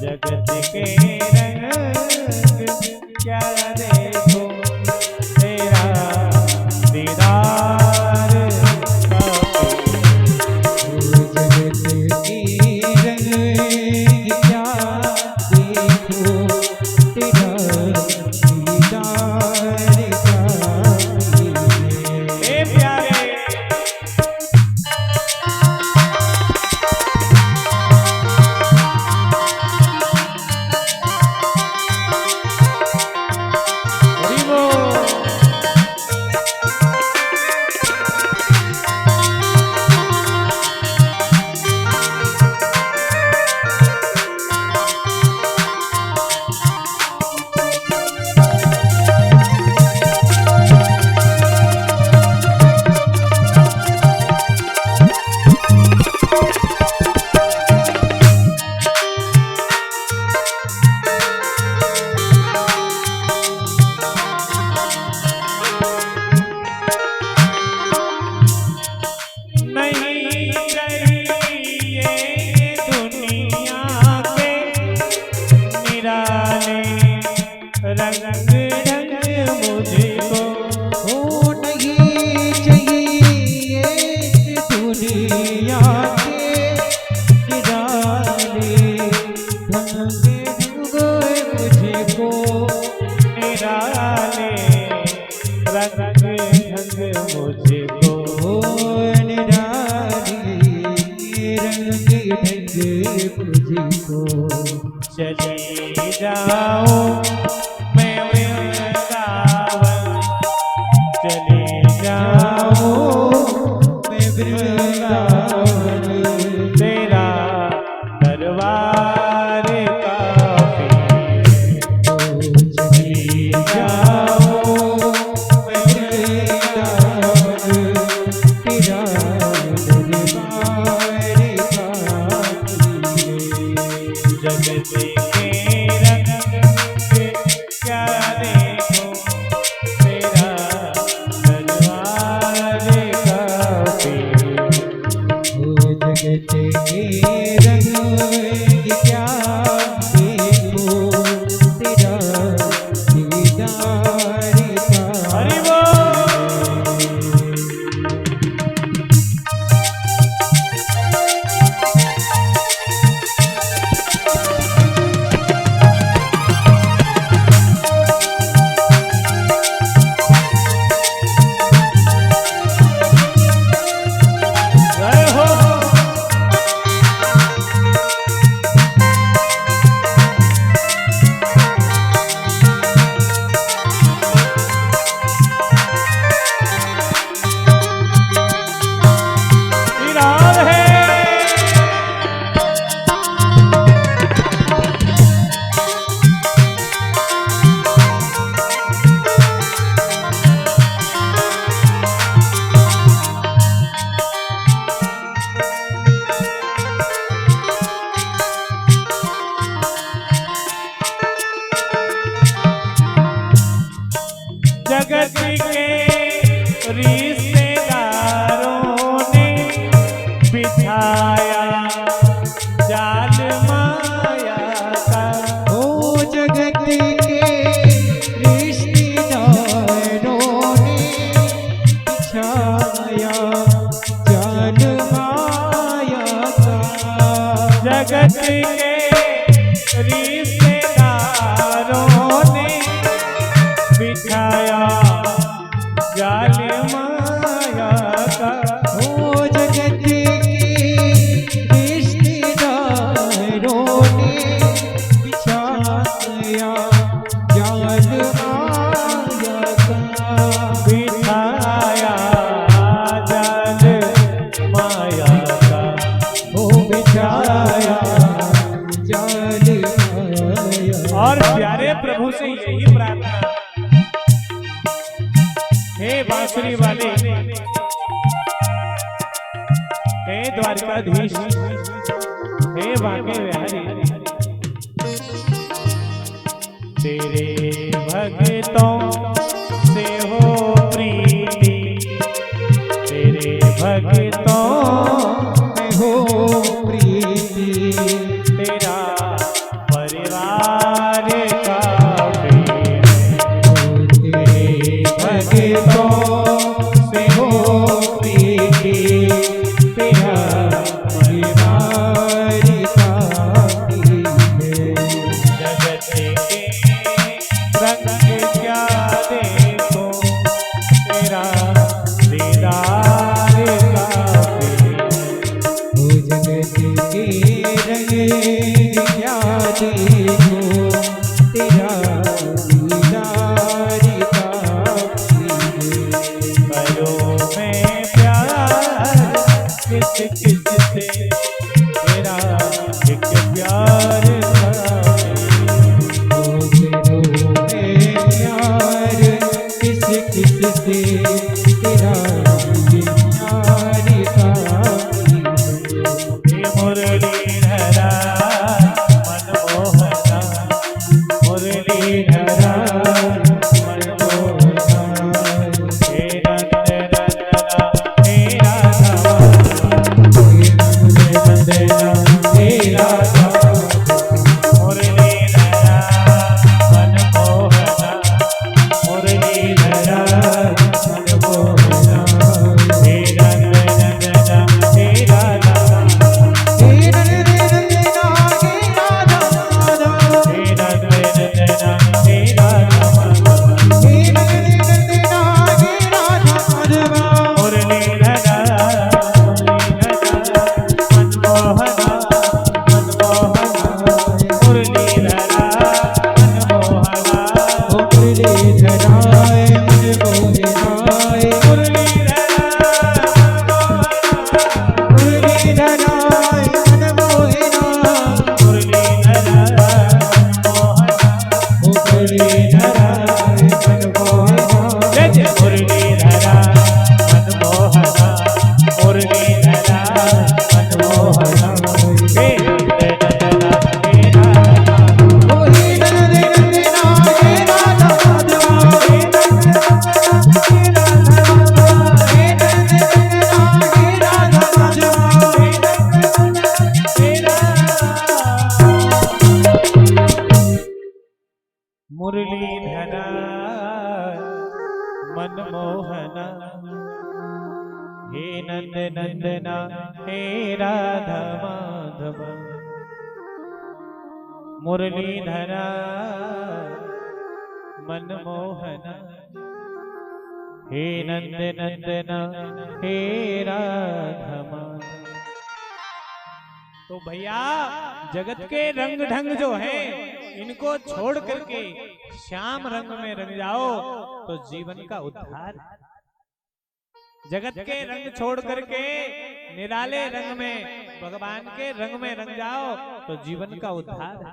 जगत के रंग क्या देखो, तेरा दीदार काफी। जगत की रंग क्या देखो, तेरा दीदार काफी है। ए प्यारे हरि बोल। नहीं चाहिए दुनिया के निराले रंग ढंग मुझको। हो नहीं चाहिए दुनिया के निराले ढंग मुझको। निराले रंग ढंग मुझको। हो निराले रंग ढंग मुझको। चली जाऊं मैं वृंदावन, चली जाऊं मैं वृंदावन, तेरा दरबार काफी है। चली जाऊं मैं वृंदावन, तेरा दरबार काफी है। जगत के रंग क्या देखो, तेरा दरबार काफी है। हो जगत के रंग क्या देखो, तेरा दीदार हरि का। जय हो। श्री राम है। जगत के रिश्तेदारों ने बिछाया जाल माया का। हो जगत के रिश्तेदारों ने बिछाया जाल माया का। जगत के रिश्तेदारों ने बिछाया जाल माया का। हो जगत के रिश्तेदारों ने बिछाया जाल माया का। बिछाया जाल माया का। हो बिछाया बांसुरी वाले हे द्वारकाधीश, हे बांके बिहारी, तेरे भक्तों से हो प्रीति, तेरे भक्तों में हो प्रीति, तेरा परिवार काफी है। तेरे भक्तों से हो प्रीति, तेरा परिवार काफी है। जगत के रंग क्या देखो, तेरा दीदार काफी है। ओ जगत के रंग क्या देखो, तेरा दीदार काफी है। करो मैं प्यार किस किस से, तेरा एक प्यार काफी है। ओ करो मैं प्यार किस किस से, तेरा ये प्यार काफी है। हे मुरलीधरा मनमोहना, मुरलीधरा मनमोहना, हे नंद नंदना हे राधा, हे नंद नंदना हे राधा, मुरलीधरा मनमोहना, मुरलीधरा मनमोहना, हे नंद नंदना हे राधा, हे नंद नंदना हे राधा माधव, हे नंद नंदना हे राधा माधव, हे नंद नंदना हे राधा माधव। मुरलीधरा मुरलीधरा मनमोहना मनमोहना, मुरलीधरा मनमोहना, ओ मुरलीधराय मनमोहनाय, मुरलीधराय मनमोहना, ओ मुरलीधराय मनमोहना। जय जय मुरलीधरा मनमोहना, मुरलीधरा मनमोहना, हे नंदना हे राधा, ओ हे नंद नंदना हे राधा माधव, हे नंद नंदना हे राधा माधव, हे नंद नंदना हे राधा माधव, हे नंद नंदना हे मुरलीधरा मनमोहना, हे नंद नंदना हे राधा माधव, मुरलीधरा मनमोहना, हे नंद नंदना हे राधा माधव। तो भैया जगत के रंग ढंग जो है इनको छोड़ करके श्याम रंग में रंग जाओ तो जीवन का उद्धार है। जगत के रंग छोड़ करके निराले रंग में भगवान के रंग में रंग जाओ तो जीवन का उद्धार है।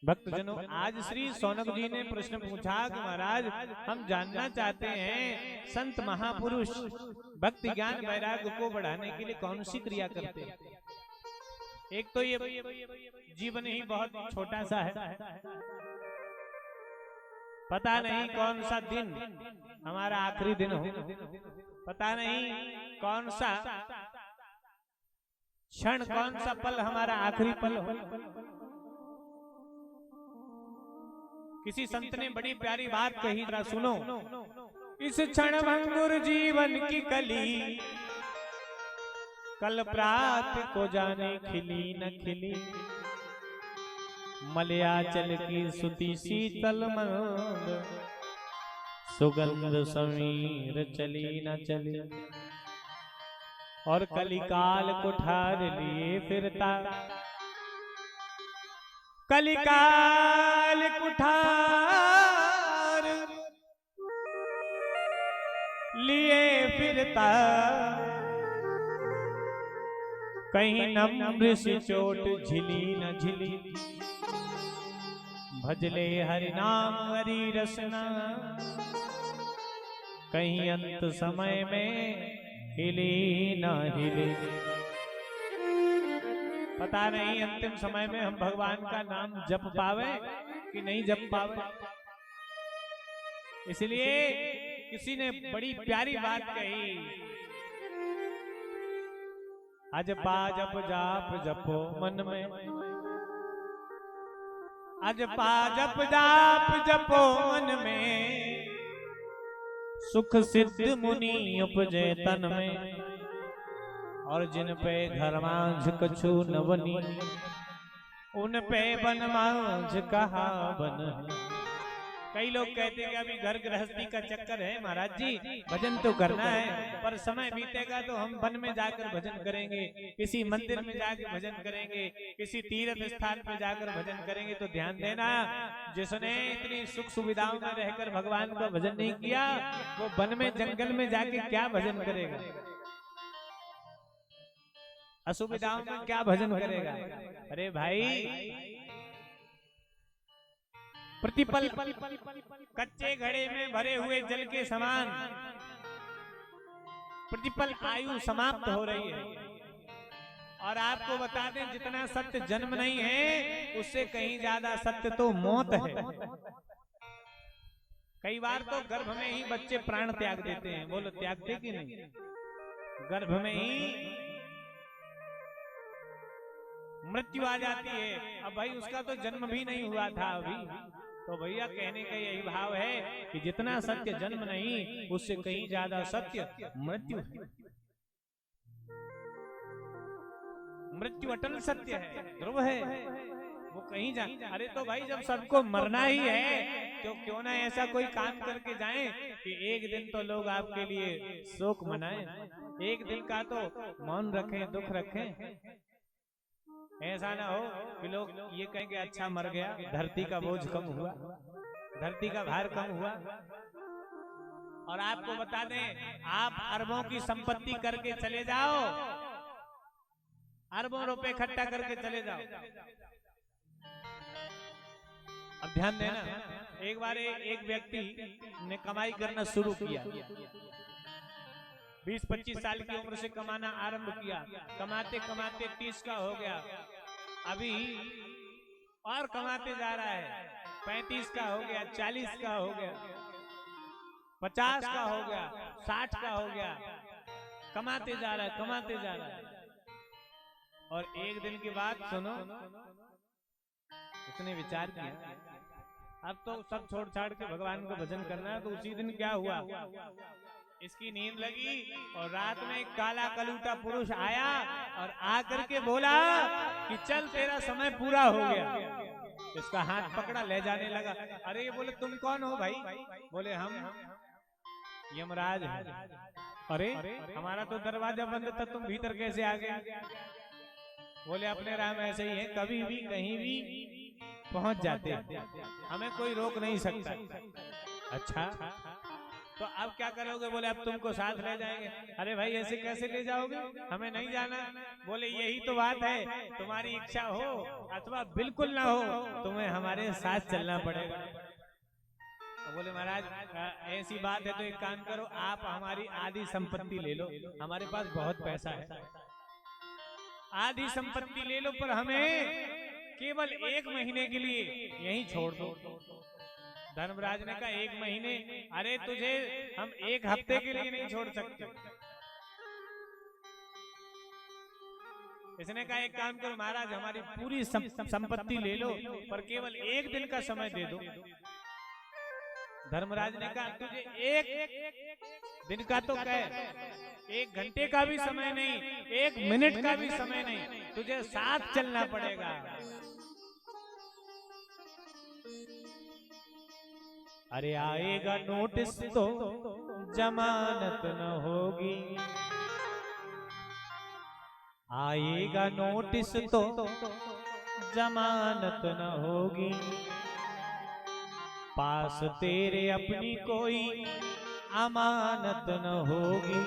भक्तजनों, आज श्री सौनक जी ने प्रश्न पूछा कि महाराज हम जानना चाहते हैं संत महापुरुष भक्ति ज्ञान वैराग्य को बढ़ाने के लिए कौन सी क्रिया करते हैं। एक तो ये जीवन ही बहुत छोटा सा है, पता नहीं कौन सा दिन हमारा आखिरी दिन हो, पता नहीं कौन सा क्षण कौन सा पल हमारा आखिरी पल हो। किसी संत ने बड़ी प्यारी बात कही, जरा सुनो। इस क्षण भंगुर जीवन की कली, कल प्रात को जाने खिली न खिली, मलयाचल की सुती शीतल मंद, सुगंध समीर चली न चली, और कलिकाल कुठार लिए फिरता, कलिकाल कुठार लिए फिरता, कहीं नम्र सी चोट झिली न झिली, भजले हरि नाम हरि रसना, कहीं अंत समय में हिले ना हिले। पता नहीं अंतिम समय में हम भगवान का नाम जप पावे कि नहीं जप पावे। इसलिए किसी ने बड़ी प्यारी बात कही, अजपा जप जाप जपो मन में, अजपा जप जाप जपो मन में, सुख सिद्ध मुनि उपजे तन में। और जिन पे घर मांझ कछु न बनी, उन पे बन मांझ कहा बन। कई लोग कहते हैं कि अभी घर गृहस्थी का चक्कर है महाराज जी, भजन तो करना है, पर समय बीतेगा तो हम वन में जाकर भजन करेंगे, किसी मंदिर में जाकर भजन करेंगे, किसी तीर्थ स्थान पर जाकर भजन करेंगे। तो ध्यान देना, जिसने इतनी सुख सुविधाओं में रहकर भगवान का भजन नहीं किया, वो वन में जंगल में जाके क्या भजन करेगा, असुविधाओं में क्या भजन करेगा। अरे भाई, प्रतिपल कच्चे घड़े में भरे हुए जल के समान प्रतिपल आयु समाप्त हो रही है। और आपको बता दें, जितना सत्य जन्म नहीं है, उससे कहीं ज्यादा सत्य तो मौत है। कई बार तो गर्भ में ही बच्चे प्राण त्याग देते हैं। बोलो त्यागते कि नहीं? गर्भ में ही मृत्यु आ जाती है। अब भाई उसका तो जन्म भी नहीं हुआ था अभी। तो भैया कहने का यही भाव है कि जितना सत्य जन्म नहीं, उससे कहीं ज्यादा सत्य मृत्यु है। मृत्यु अटल सत्य है, ध्रुव है, वो कहीं जा। अरे तो भाई जब सबको मरना ही है, तो क्यों ना ऐसा कोई काम करके जाएं कि एक दिन तो लोग आपके लिए शोक मनाएं, एक दिन का तो मौन रखें, दुख रखें। ऐसा ना हो कि लोग ये कहेंगे अच्छा मर गया, धरती का बोझ कम हुआ, धरती का भार कम हुआ। और आपको बता दें, आप अरबों की संपत्ति करके चले जाओ, अरबों रुपए इकट्ठा करके चले जाओ। अब ध्यान देना, एक बार एक व्यक्ति ने कमाई करना शुरू किया, 20-25 साल की उम्र से कमाना आरंभ किया। कमाते कमाते 30 का हो गया, अभी और कमाते जा रहा है, 35 का हो गया, 40 का हो गया, 50 का हो गया, 60 का हो गया, कमाते जा रहा है, कमाते जा रहा है। और एक दिन की बात सुनो, उसने विचार किया अब तो सब छोड़ छाड़ के भगवान का भजन करना है। तो उसी दिन क्या हुआ, इसकी नींद लगी और रात में एक काला कलूटा पुरुष आया और आकर के बोला कि चल तेरा समय पूरा हो गया। इसका हाथ पकड़ा, ले जाने लगा। अरे ये बोले तुम कौन हो भाई? बोले हम यमराज हैं। अरे हमारा तो दरवाजा बंद था, तुम भीतर कैसे आ गए? बोले अपने राम ऐसे ही है, कभी भी कहीं भी पहुंच जाते, हमें कोई रोक नहीं सकता। अच्छा तो अब क्या करोगे? बोले अब तुमको साथ ले जाएंगे। अरे भाई ऐसे कैसे ले जाओगे, हमें नहीं जाना। बोले यही तो बात है, तुम्हारी इच्छा हो अथवा बिल्कुल ना हो, तुम्हें हमारे साथ चलना पड़ेगा। तो बोले महाराज ऐसी बात है तो एक काम करो, आप हमारी आधी संपत्ति ले लो, हमारे पास बहुत पैसा है, आधी संपत्ति ले लो, पर हमें केवल 1 महीने के लिए यहीं छोड़ दो। धर्मराज ने कहा 1 महीने? अरे तुझे हम 1 हफ्ते के लिए नहीं छोड़ सकते। इसने कहा एक काम करो महाराज, हमारी पूरी संपत्ति ले लो, पर केवल 1 दिन का समय दे दो। धर्मराज ने कहा तुझे 1 दिन का तो कह, 1 घंटे का भी समय नहीं, 1 मिनट का भी समय नहीं, तुझे साथ चलना पड़ेगा। अरे आएगा नोटिस तो जमानत न होगी, आएगा नोटिस तो जमानत न होगी, पास तेरे अपनी कोई अमानत न होगी,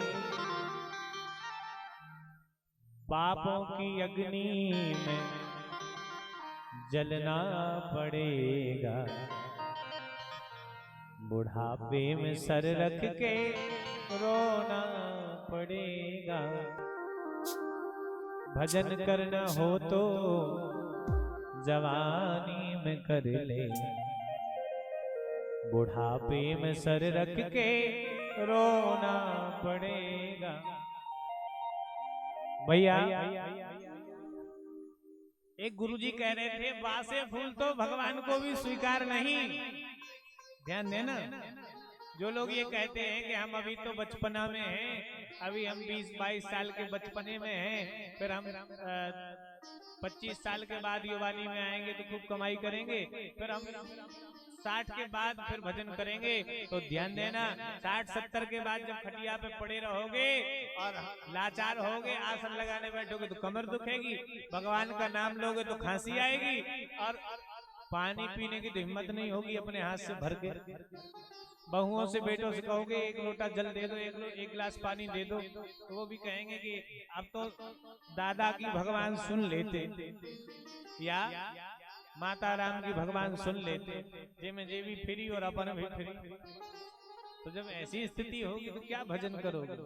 पापों की अग्नि में जलना पड़ेगा, बुढ़ापे में सर रख के रोना पड़ेगा। भजन करना हो तो जवानी में कर ले, बुढ़ापे में सर रख के रोना पड़ेगा। भैया एक गुरुजी कह रहे थे, बासे फूल तो भगवान को भी स्वीकार नहीं। ध्यान देना, जो लोग ये कहते हैं कि हम अभी तो बचपना में हैं, अभी हम 20-22 साल के बचपने में हैं, फिर हम 25 साल के बाद युवानी में आएंगे तो खूब कमाई करेंगे, फिर हम 60 के बाद फिर भजन करेंगे। तो ध्यान देना, 60-70 के बाद जब खटिया पे पड़े रहोगे और लाचार होगे, आसन लगाने बैठोगे तो कमर दुखेगी, भगवान का नाम लोगे तो खांसी आएगी, और पानी पीने की तो हिम्मत नहीं होगी अपने हाथ से भर के। बहुओं से बेटों से कहोगे एक लोटा जल दे दो, एक गिलास पानी दे दो, तो वो भी कहेंगे कि अब तो दादा की भगवान सुन लेते, या माता राम की भगवान सुन लेते, जे में जे भी फ्री और अपन भी फ्री। तो जब ऐसी स्थिति होगी तो क्या भजन करोगे?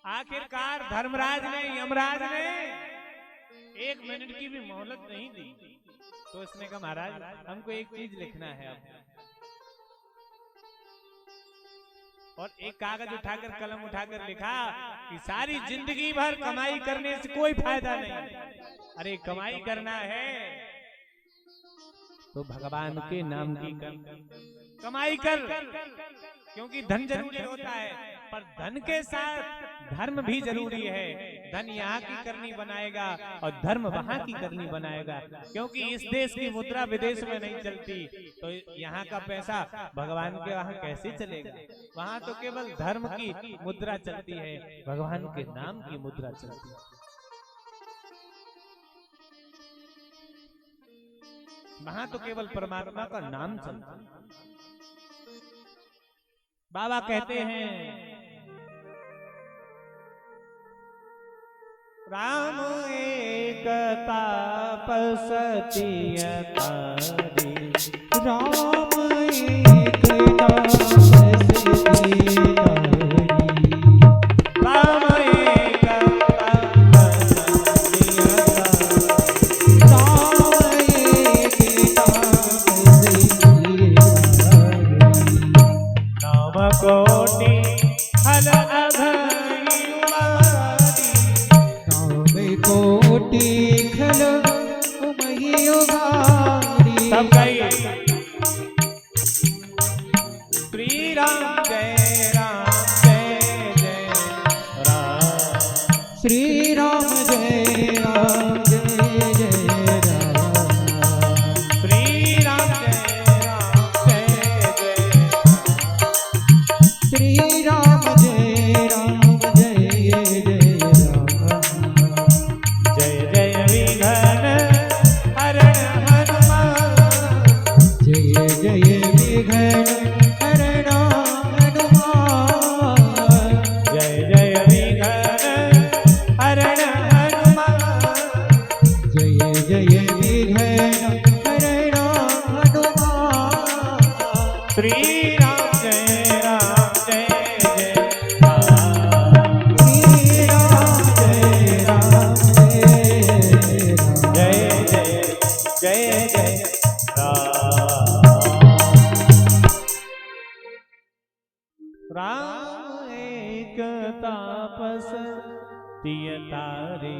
आखिरकार धर्मराज ने, यमराज ने 1 मिनट की भी मोहलत नहीं दी, तो इसने कहा महाराज हमको एक चीज लिखना है अब। और एक कागज उठाकर, कलम उठाकर लिखा कि सारी जिंदगी भर कमाई करने से कोई फायदा नहीं, अरे कमाई करना है तो भगवान के नाम की कमाई कर, क्योंकि धन जरूरी होता है, पर धन के साथ धर्म भी जरूरी है। धन यहाँ की करनी बनाएगा और धर्म वहाँ की करनी बनाएगा, क्योंकि इस देश की मुद्रा विदेश में नहीं चलती, तो यहाँ का पैसा भगवान के वहाँ कैसे चलेगा? वहाँ तो केवल धर्म की मुद्रा चलती है, भगवान के नाम की मुद्रा चलती है। वहां तो केवल परमात्मा का नाम चलता है। बाबा कहते हैं राम एक तापसती तारी, राम एक तापसती तारी, राम एक तापसती तारी, राम एक तापसती तारी, नाम कोटि हल अघई उमारी, कोटि खल उमहि उगारी। सब गाइए। श्री राम जय राम जय जय राम, श्री राम जय राम जय जय राम, श्री राम जय राम जय जय राम, श्री राम जय राम जय जय राम, जय जय विघ्न हरण हनुमान, जय जय विघ्न हरण हनुमान, जय जय विघ्न हरण हनुमान, जय जय विघ्न हरण हनुमान, श्री राम जय राम जय जय राम, श्री राम जय राम जय राम, जय जय जय जय राम एक तापस तिय तारे।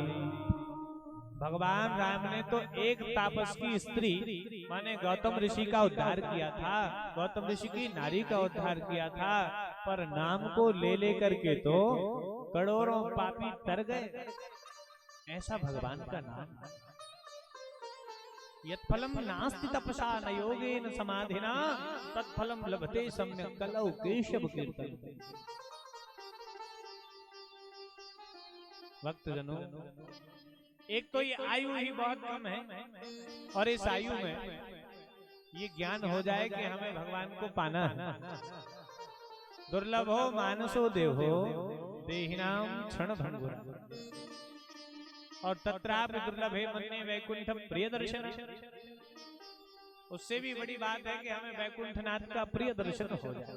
भगवान राम ने तो एक तापस की स्त्री माने गौतम ऋषि का उद्धार किया था, गौतम ऋषि की नारी का उद्धार किया था, पर नाम को ले लेकर के तो करोड़ों पापी तर गए। ऐसा भगवान का नाम। यत्फलम नास्ति तपसा न योगेन समाधिना, तत्फलम लभते सम्यक् कलौ केशव कीर्तन। भक्तजनों, एक तो ये आयु ही बहुत कम है, और इस आयु में ये ज्ञान हो जाए कि हमें भगवान को पाना है। दुर्लभ हो मानसो देहो, देहिनाम क्षण भंगुरा। और तत्रापि दुर्लभे मन्ये वैकुंठम प्रिय दर्शन। उससे भी बड़ी बात है कि हमें वैकुंठनाथ का प्रिय दर्शन हो जाए।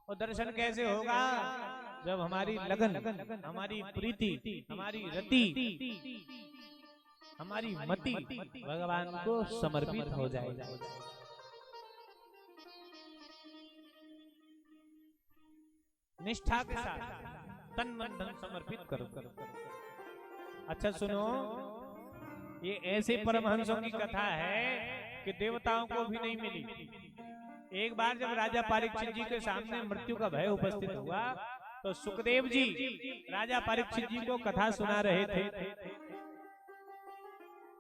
और दर्शन कैसे होगा? जब हमारी लगन, हमारी प्रीति, हमारी रति, हमारी मति भगवान को समर्पित हो जाए। निष्ठा के साथ तन मन धन समर्पित करो। अच्छा सुनो, ये ऐसे परमहंसों की कथा है कि देवताओं को भी नहीं मिली। एक बार जब राजा परीक्षित जी के सामने मृत्यु का भय उपस्थित हुआ तो सुखदेव जी राजा परीक्षित जी को कथा सुना रहे थे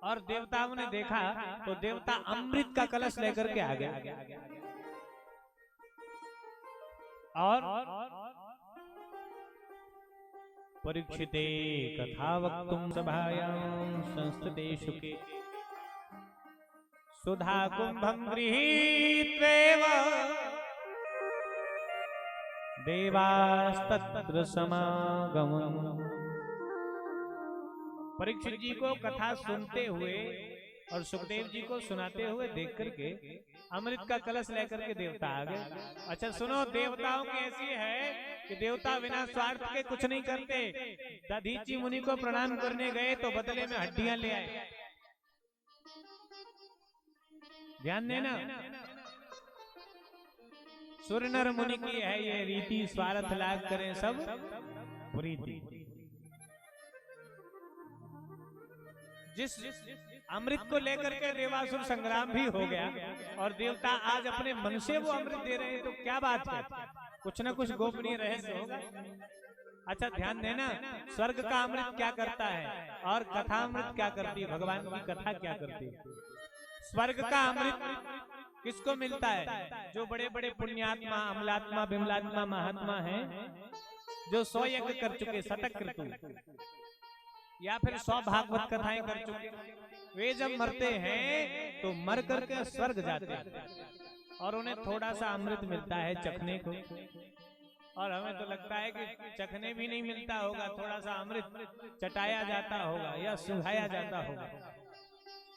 और देवताओं ने देखा तो देवता अमृत का कलश लेकर के आ गए और परीक्षिते कथा वक्तुम सभायां संस्थिते शुके सुधा कुंभं गृहीत्वेव देवास्तत्र समागमम्। परीक्षित जी को कथा सुनते हुए और सुखदेव जी को सुनाते हुए देख करके अमृत का कलश लेकर के देवता आ गए। अच्छा सुनो, देवताओं की ऐसी है कि देवता बिना स्वार्थ के कुछ नहीं करते। दधीची मुनि को प्रणाम करने गए तो बदले में हड्डियां ले आए। ध्यान देना, सूर्य नर मुनि की है ये रीति, स्वार्थ लाग करें सब प्रीति। जिस अमृत को लेकर के देवासुर संग्राम भी हो गया और देवता आज अपने मन से वो अमृत दे रहे हैं, तो क्या बात है, कुछ ना कुछ गोपनीय रहस्य होगा। अच्छा ध्यान देना, स्वर्ग का अमृत क्या करता है और कथा अमृत क्या करती है, भगवान की कथा क्या करती है। स्वर्ग का अमृत किसको मिलता है? जो बड़े बड़े पुण्यात्मा, अमलात्मा, बिमलात्मा, महात्मा हैं, जो 100 यज्ञ कर चुके, शतक क्रतु, या फिर 100 भागवत कथाएं कर चुके, वे जब मरते हैं तो मर करके स्वर्ग जाते हैं और उन्हें थोड़ा सा अमृत मिलता है चखने को। और हमें तो लगता है कि चखने भी नहीं मिलता होगा, थोड़ा सा अमृत चटाया जाता होगा या सुहाया जाता होगा,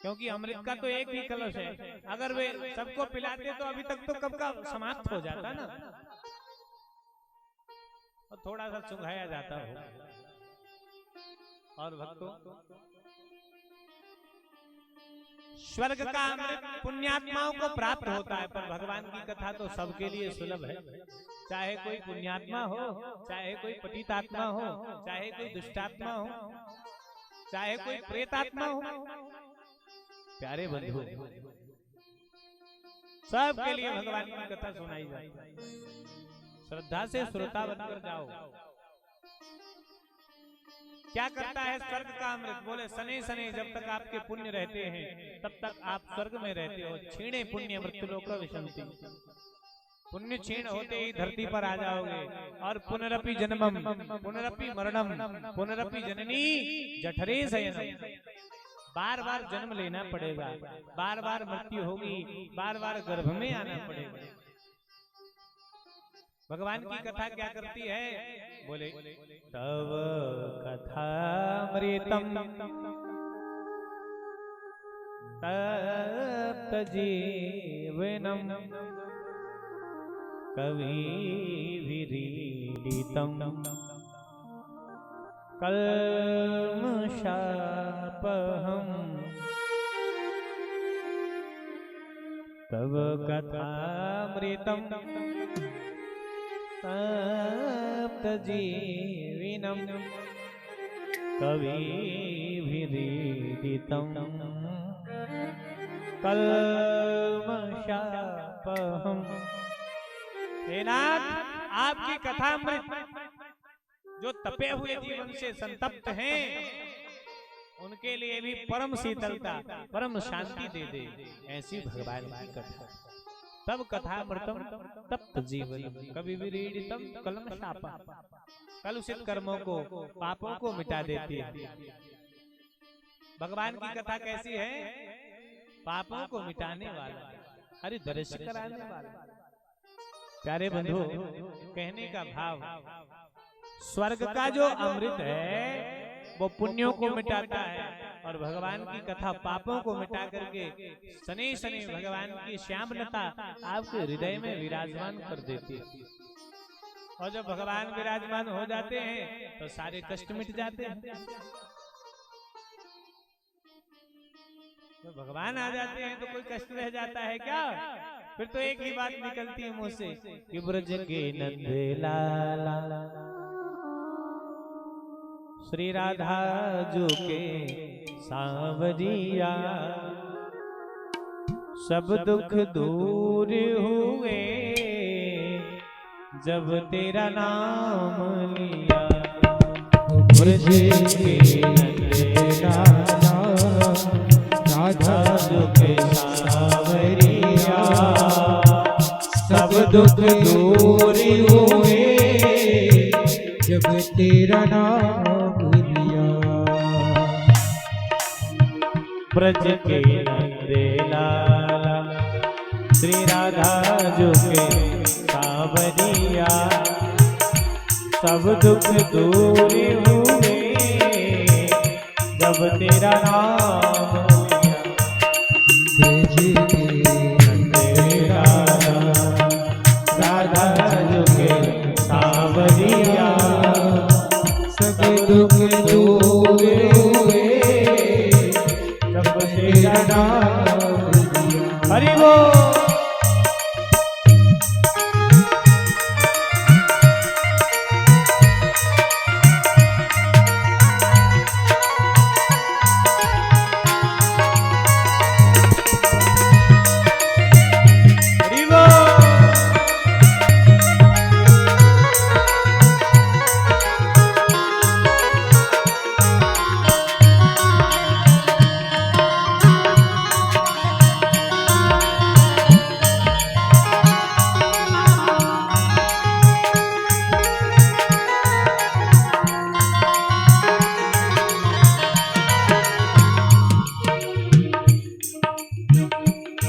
क्योंकि अमृत का तो एक ही कलश है। अगर वे सबको पिलाते तो अभी तक तो कब का समाप्त हो जाता ना, और थोड़ा सा सुहाया जाता होगा। और भक्तों, स्वर्ग का अमृत पुण्यात्माओं को प्राप्त होता है, पर भगवान की कथा तो सबके लिए सुलभ है। चाहे कोई पुण्यात्मा हो, चाहे कोई पतितात्मा हो, चाहे कोई दुष्टात्मा हो, चाहे कोई प्रेतात्मा हो, प्यारे बंधु, सबके लिए भगवान की कथा सुनाई जाती है। श्रद्धा से श्रोता बनकर जाओ। क्या करता है स्वर्ग का अमृत? बोले सने सने जब तक आपके पुण्य रहते हैं तब तक आप स्वर्ग में रहते हो। क्षीणे पुण्य मृत्युलोक विशंति, पुण्य क्षीण होते ही धरती पर आ जाओगे। और पुनरपि जन्मम पुनरपि मरणम पुनरपि जननी जठरे शयनम, बार बार जन्म लेना पड़ेगा, बार बार मृत्यु होगी, बार बार गर्भ में आना पड़ेगा। भगवान की कथा क्या करती है? बोले तव कथामृतम तप्त जीवनम कविभिरीडितम कल्मषापहम् तव कथामृतम तप्त जीवनम कविभिरीडितम कल्मषापहम्। हे नाथ, आपकी कथामृत जो तपे हुए जीवन से संतप्त हैं उनके लिए भी परम शीतलता, परम शांति दे दे, ऐसी भगवान की कथा। तब कथामृतम तप्त जीवन कविभिरीडितम कल्मषापहम्, कलुषित कर्मों को, पापों को मिटा देती है। भगवान की कथा कैसी है? पापों को मिटाने वाला, हरि दर्श कराने वाला। प्यारे बंधु, कहने का भाव, स्वर्ग का जो अमृत है वो पुण्यों को मिटाता है और भगवान की कथा पापों को मिटा करके शनि शनि भगवान की श्यामलता आपके हृदय में विराजमान कर देती है। और जब भगवान विराजमान हो जाते हैं तो सारे कष्ट मिट जाते हैं। तो भगवान आ जाते हैं तो कोई कष्ट रह जाता है क्या? फिर तो एक ही बात निकलती है मुंह से कि ब्रज के नंद लाला श्री राधा जो के सांवरिया सब दुख दूर हुए जब तेरा नाम लिया। ब्रज के नंद लाला राधा जो के सांवरिया सब दुख दूर हुए जब तेरा नाम लिया। ब्रज के नंद लाला श्री राधा जो के सांवरिया सब दुख दूर हुए जब तेरा नाम लिया। ब्रज के नंद लाला राधा जो के सांवरिया सब दुख दूर हुए जब तेरा तेरा नाम लिया। हरि बोल।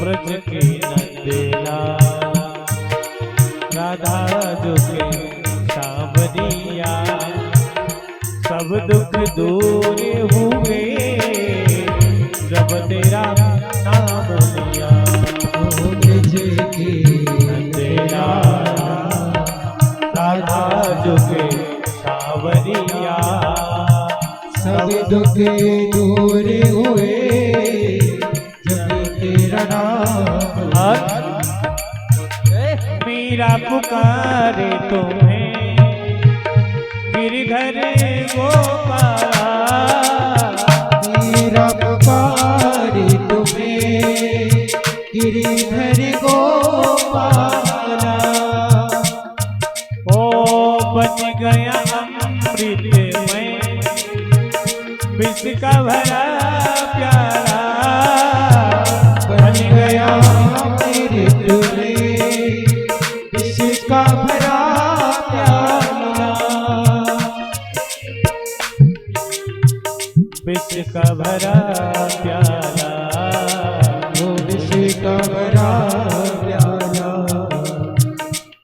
ब्रज के नंद लाला राधा जो के सांवरिया सब दुख दूर हुए जब तेरा नाम लिया। ब्रज के नंद लाला राधा जो के सांवरिया सब दुख दूर हुए जब तेरा नाम मीरा पुकारे तुम्हें गिरधर गोपाला। मेरा पुकारे तुम्हें गिरिधर गोपाला। ओ बन गया अमृत में विष का भरा प्याला। बन गया अमृत में विष का भरा प्याला। विष का भरा प्याला वो विष का भरा प्याला।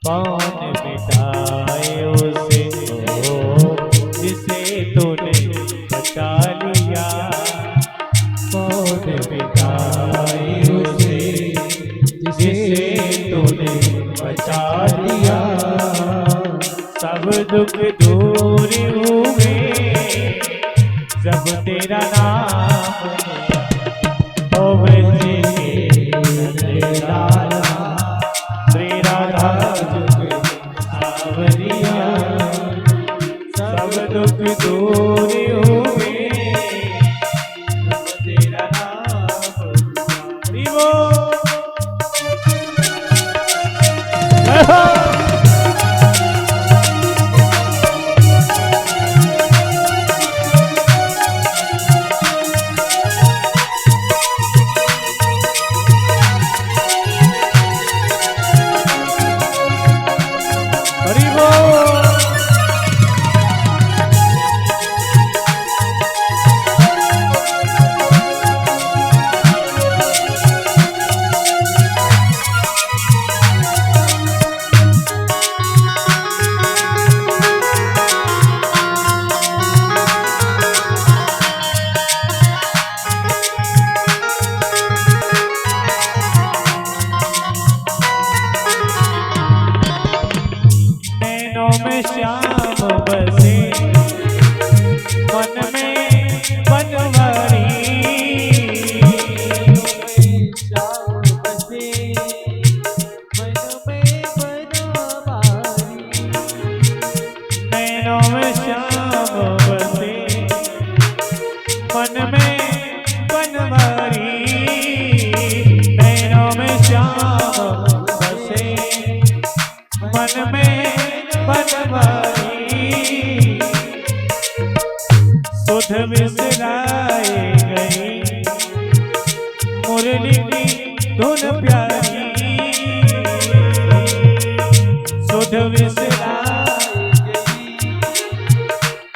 कौन मिटाए उसे जिसे तूने बचा लिया। कौन मिटाए उसे जिसे तूने बचा लिया। सब दुख दूर हुए जब तेरा नाम लिया। ओ ब्रज के नंद लाला श्री राधा जो के सांवरिया सब दुख दूर हुए जब तेरा नाम लिया। हरि बोल। श्याम बसे मन में बनवारी श्याम बसे मन में बनवारी नैनों में श्याम बसे मन में बनवारी नैनों में श्याम बसे मन में बनवारी सुध बिसराए गई मुरली की धुन प्यारी सुध बिसराए गई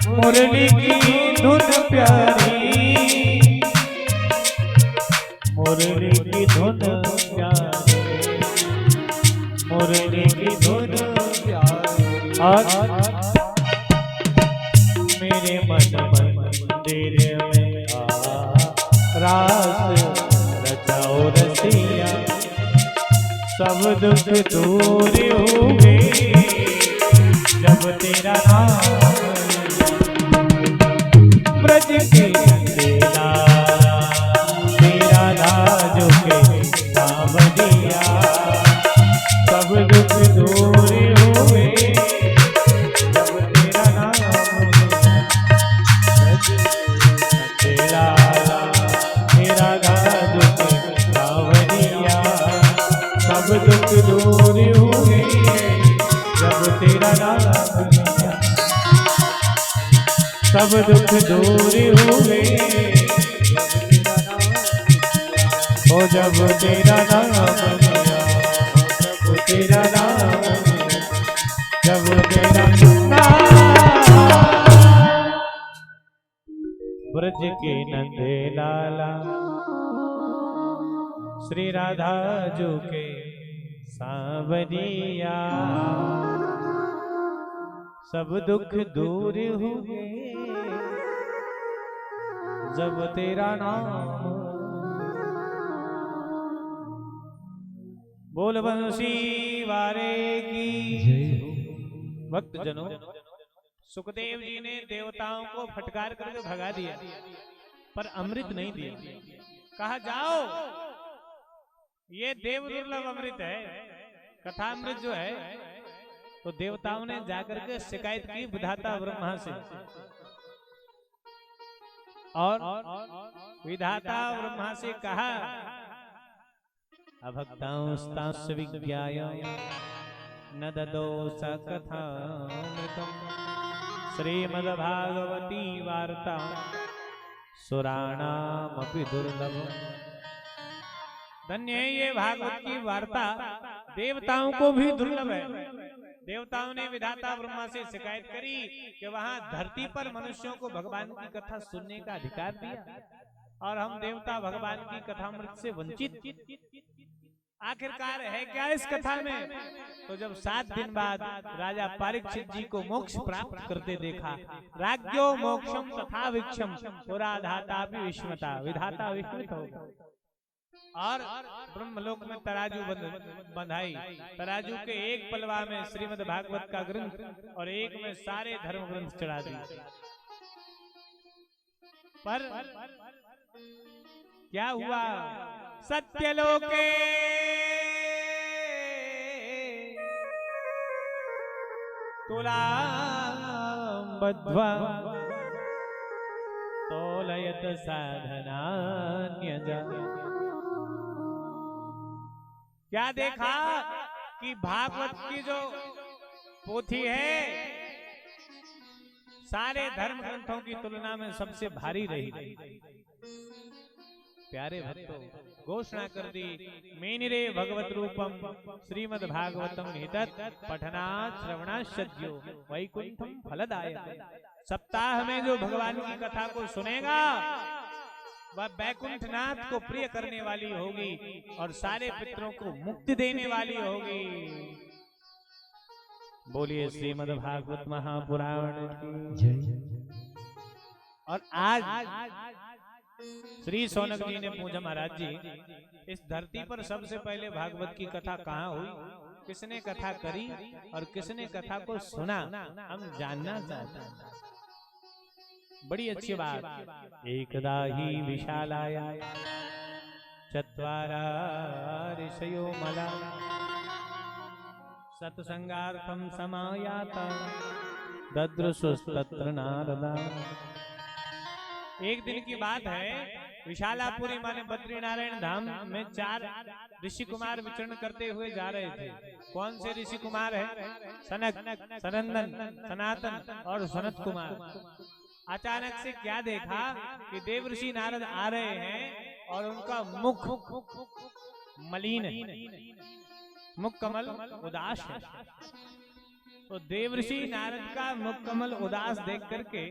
मुरली की धुन प्यारी मुरली की धुन प्यारी मुरली की धुन और मेरे मन मंदिर में रास रचाओ रसिया सब दुख दूर हुए जब तेरा नाम ब्रज के अंधेरा तेरा राजो के सावरिया सब दुख दूर हुए जब तेरा नाम तेरा तेरा राजो के सावरिया सब दुख दूर हुए जब तेरा नाम लिया सब दुख दूर हुए ओ जब तेरा नाम लिया जब तेरा नाम लिया जब तेरा नाम ब्रज के नंदे लाला श्री राधा जो के सांवरिया सब दुख दूर हुए जब तेरा नाम बोल बंसी वारे की भक्त जनों सुखदेव जी ने देवताओं को फटकार करके भगा दिया पर अमृत नहीं दिया कहा जाओ ये देव दुर्लभ अमृत है कथामृत जो है तो देवताओं ने जाकर के शिकायत की विधाता ब्रह्मा से और विधाता ब्रह्मा से कहा अभक्तांस्तांस विज्ञाय न ददो स कथामृतम् श्रीमद्भागवती वार्ता सुराणामपि दुर्लभम् धन्य है ये भागवत की वार्ता देवताओं को भी दुर्लभ है देवताओं ने विधाता ब्रह्मा से शिकायत करी कि वहां धरती पर मनुष्यों को भगवान की कथा सुनने का अधिकार दिया और हम देवता भगवान की कथामृत से वंचित आखिरकार है क्या इस कथा में तो जब 7 दिन बाद राजा परीक्षित जी को मोक्ष प्राप्त करते देखा राज्यो मोक्षम तथा विक्षम पुरा धाता भी विस्मता विधाता विस्मित हो और ब्रह्मलोक में तराजू बंधाई तराजू के एक पलवा में श्रीमद् भागवत का ग्रंथ और एक में सारे धर्म ग्रंथ चढ़ा दिए पर क्या हुआ सत्यलोके तुलां बद्ध्वा तोलयत साधनान्यजा क्या देखा कि भागवत की जो पोथी है सारे धर्म ग्रंथों की तुलना में सबसे भारी रही प्यारे भक्तों घोषणा कर दी मेनिरे भगवत रूपम श्रीमद् भागवतम निहितत् पठनात् श्रवणात् सद्यो वैकुंठम फलदायक सप्ताह में जो भगवान की कथा को सुनेगा वह बैकुंठनाथ को प्रिय करने वाली होगी और सारे पितरों को मुक्ति देने वाली होगी बोलिए श्रीमद् भागवत महापुराण की जय और आज श्री सोनक जी ने पूछा महाराज जी इस धरती पर सबसे पहले भागवत की कथा कहाँ हुई किसने कथा करी और किसने कथा को सुना, हम जानना चाहते हैं। बड़ी अच्छी बात। एकदा ही विशालाया चत्वारा ऋषयो मला सत्संगार्थम समायाता ददृशुस्तत्र नारदा। एक दिन की बात है, विशालापुरी माने बद्रीनारायण धाम में 4 ऋषि कुमार विचरण करते हुए जा रहे थे। कौन से ऋषि कुमार है? सनक, सनंदन, सनातन और सनत कुमार। अचानक से क्या देखा कि देव ऋषि नारद आ रहे हैं और उनका मुख मलिन है, मुख कमल उदास है। तो देव ऋषि नारद का मुख कमल उदास देख करके